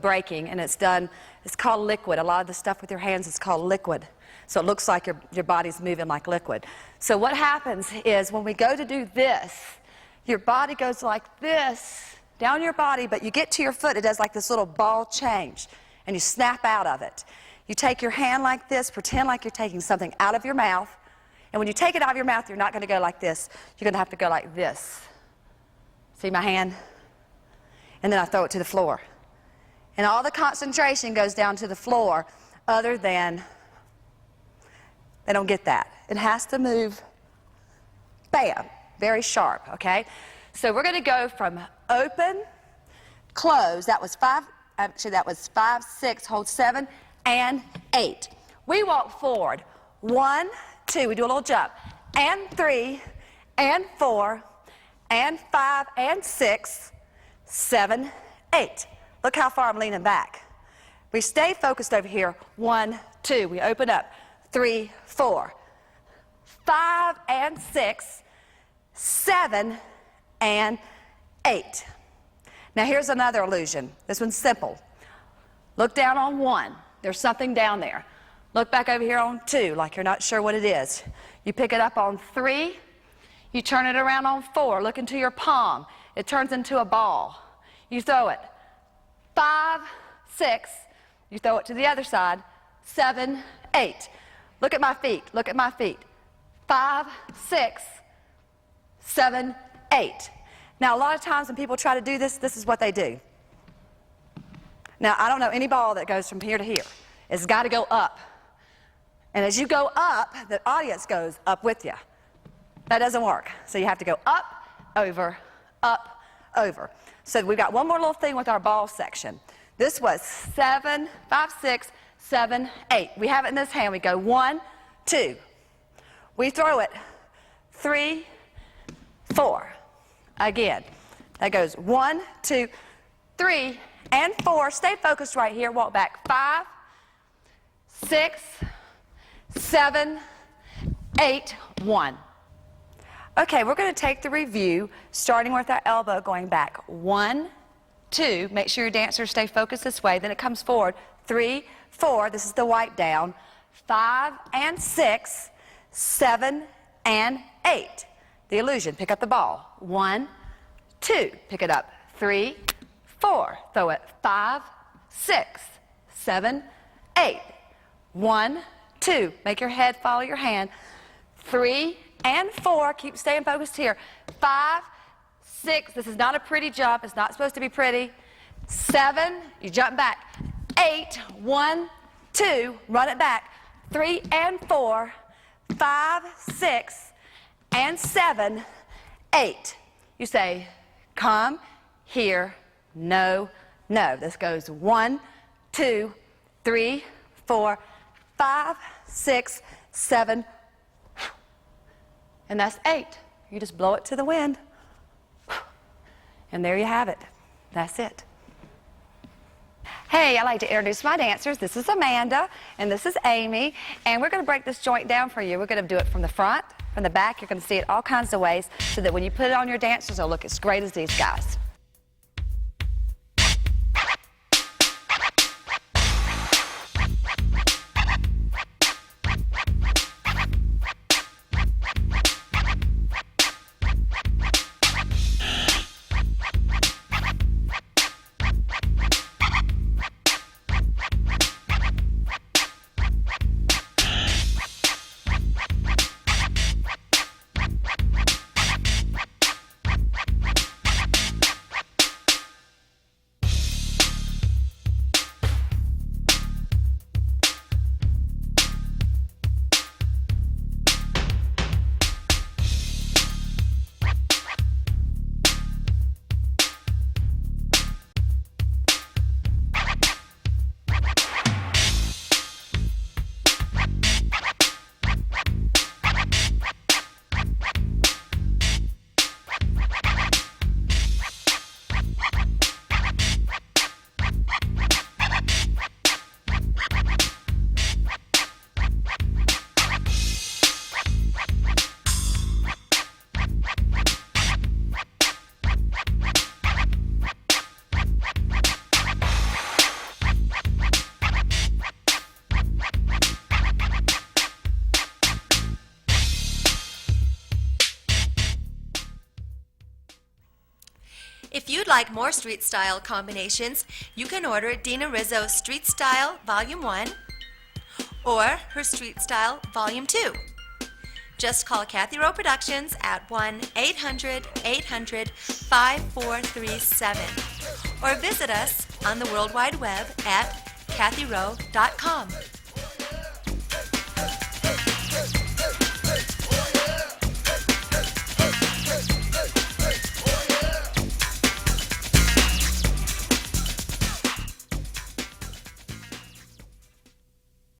Speaker 2: breaking, and it's called liquid. A lot of the stuff with your hands is called liquid. So it looks like your body's moving like liquid. So what happens is when we go to do this, your body goes like this, down your body, but you get to your foot, it does like this little ball change, and you snap out of it. You take your hand like this, pretend like you're taking something out of your mouth, and when you take it out of your mouth, you're not going to go like this. You're going to have to go like this. See my hand? And then I throw it to the floor. And all the concentration goes down to the floor, other than they don't get that. It has to move, bam, very sharp, okay? So we're going to go from open, close. That was 5 actually that was 5, 6, hold 7, and 8. We walk forward. 1, 2, we do a little jump, and 3, and 4, and 5, and 6, 7, 8. Look how far I'm leaning back. We stay focused over here. 1, 2, we open up. 3, 4, 5, and 6, 7, and 8. Now here's another illusion. This one's simple. Look down on 1. There's something down there. Look back over here on 2, like you're not sure what it is. You pick it up on 3. You turn it around on 4. Look into your palm. It turns into a ball. You throw it. 5, 6. You throw it to the other side. 7, 8. Look at my feet. Look at my feet. 5, 6, 7, 8. Now, a lot of times when people try to do this, this is what they do. Now, I don't know any ball that goes from here to here. It's got to go up. And as you go up, the audience goes up with you. That doesn't work. So you have to go up, over, up, over. So we've got one more little thing with our ball section. This was 7, 5, 6, 7, 8. We have it in this hand. We go 1, 2. We throw it 3, 4. Again, that goes 1, 2, 3, and 4. Stay focused right here. Walk back 5, 6, 7, 8, 1. Okay, we're going to take the review, starting with our elbow going back. 1, 2. Make sure your dancers stay focused this way. Then it comes forward. 3, 4. This is the wipe down. 5 and 6, 7 and 8. The illusion. Pick up the ball. 1, 2. Pick it up. 3, 4. Throw it. 5, 6, 7, 8. 1, 2. Make your head follow your hand. 3 and 4. Keep staying focused here. 5, 6. This is not a pretty jump. It's not supposed to be pretty. 7. You jump back. 8. 1, 2. Run it back. 3 and 4. 5, 6, and 7, 8. You say, come, here, no, no. This goes 1, 2, 3, 4, 5, 6, 7, and that's 8. You just blow it to the wind. And there you have it. That's it. Hey, I'd like to introduce my dancers. This is Amanda, and this is Amy, and we're going to break this joint down for you. We're going to do it from the front, from the back. You're going to see it all kinds of ways so that when you put it on your dancers, it'll look as great as these guys.
Speaker 1: If you'd like more street style combinations, you can order Dina Rizzo's Street Style Volume 1 or her Street Style Volume 2. Just call Cathy Roe Productions at 1-800-800-5437 or visit us on the World Wide Web at cathyroe.com.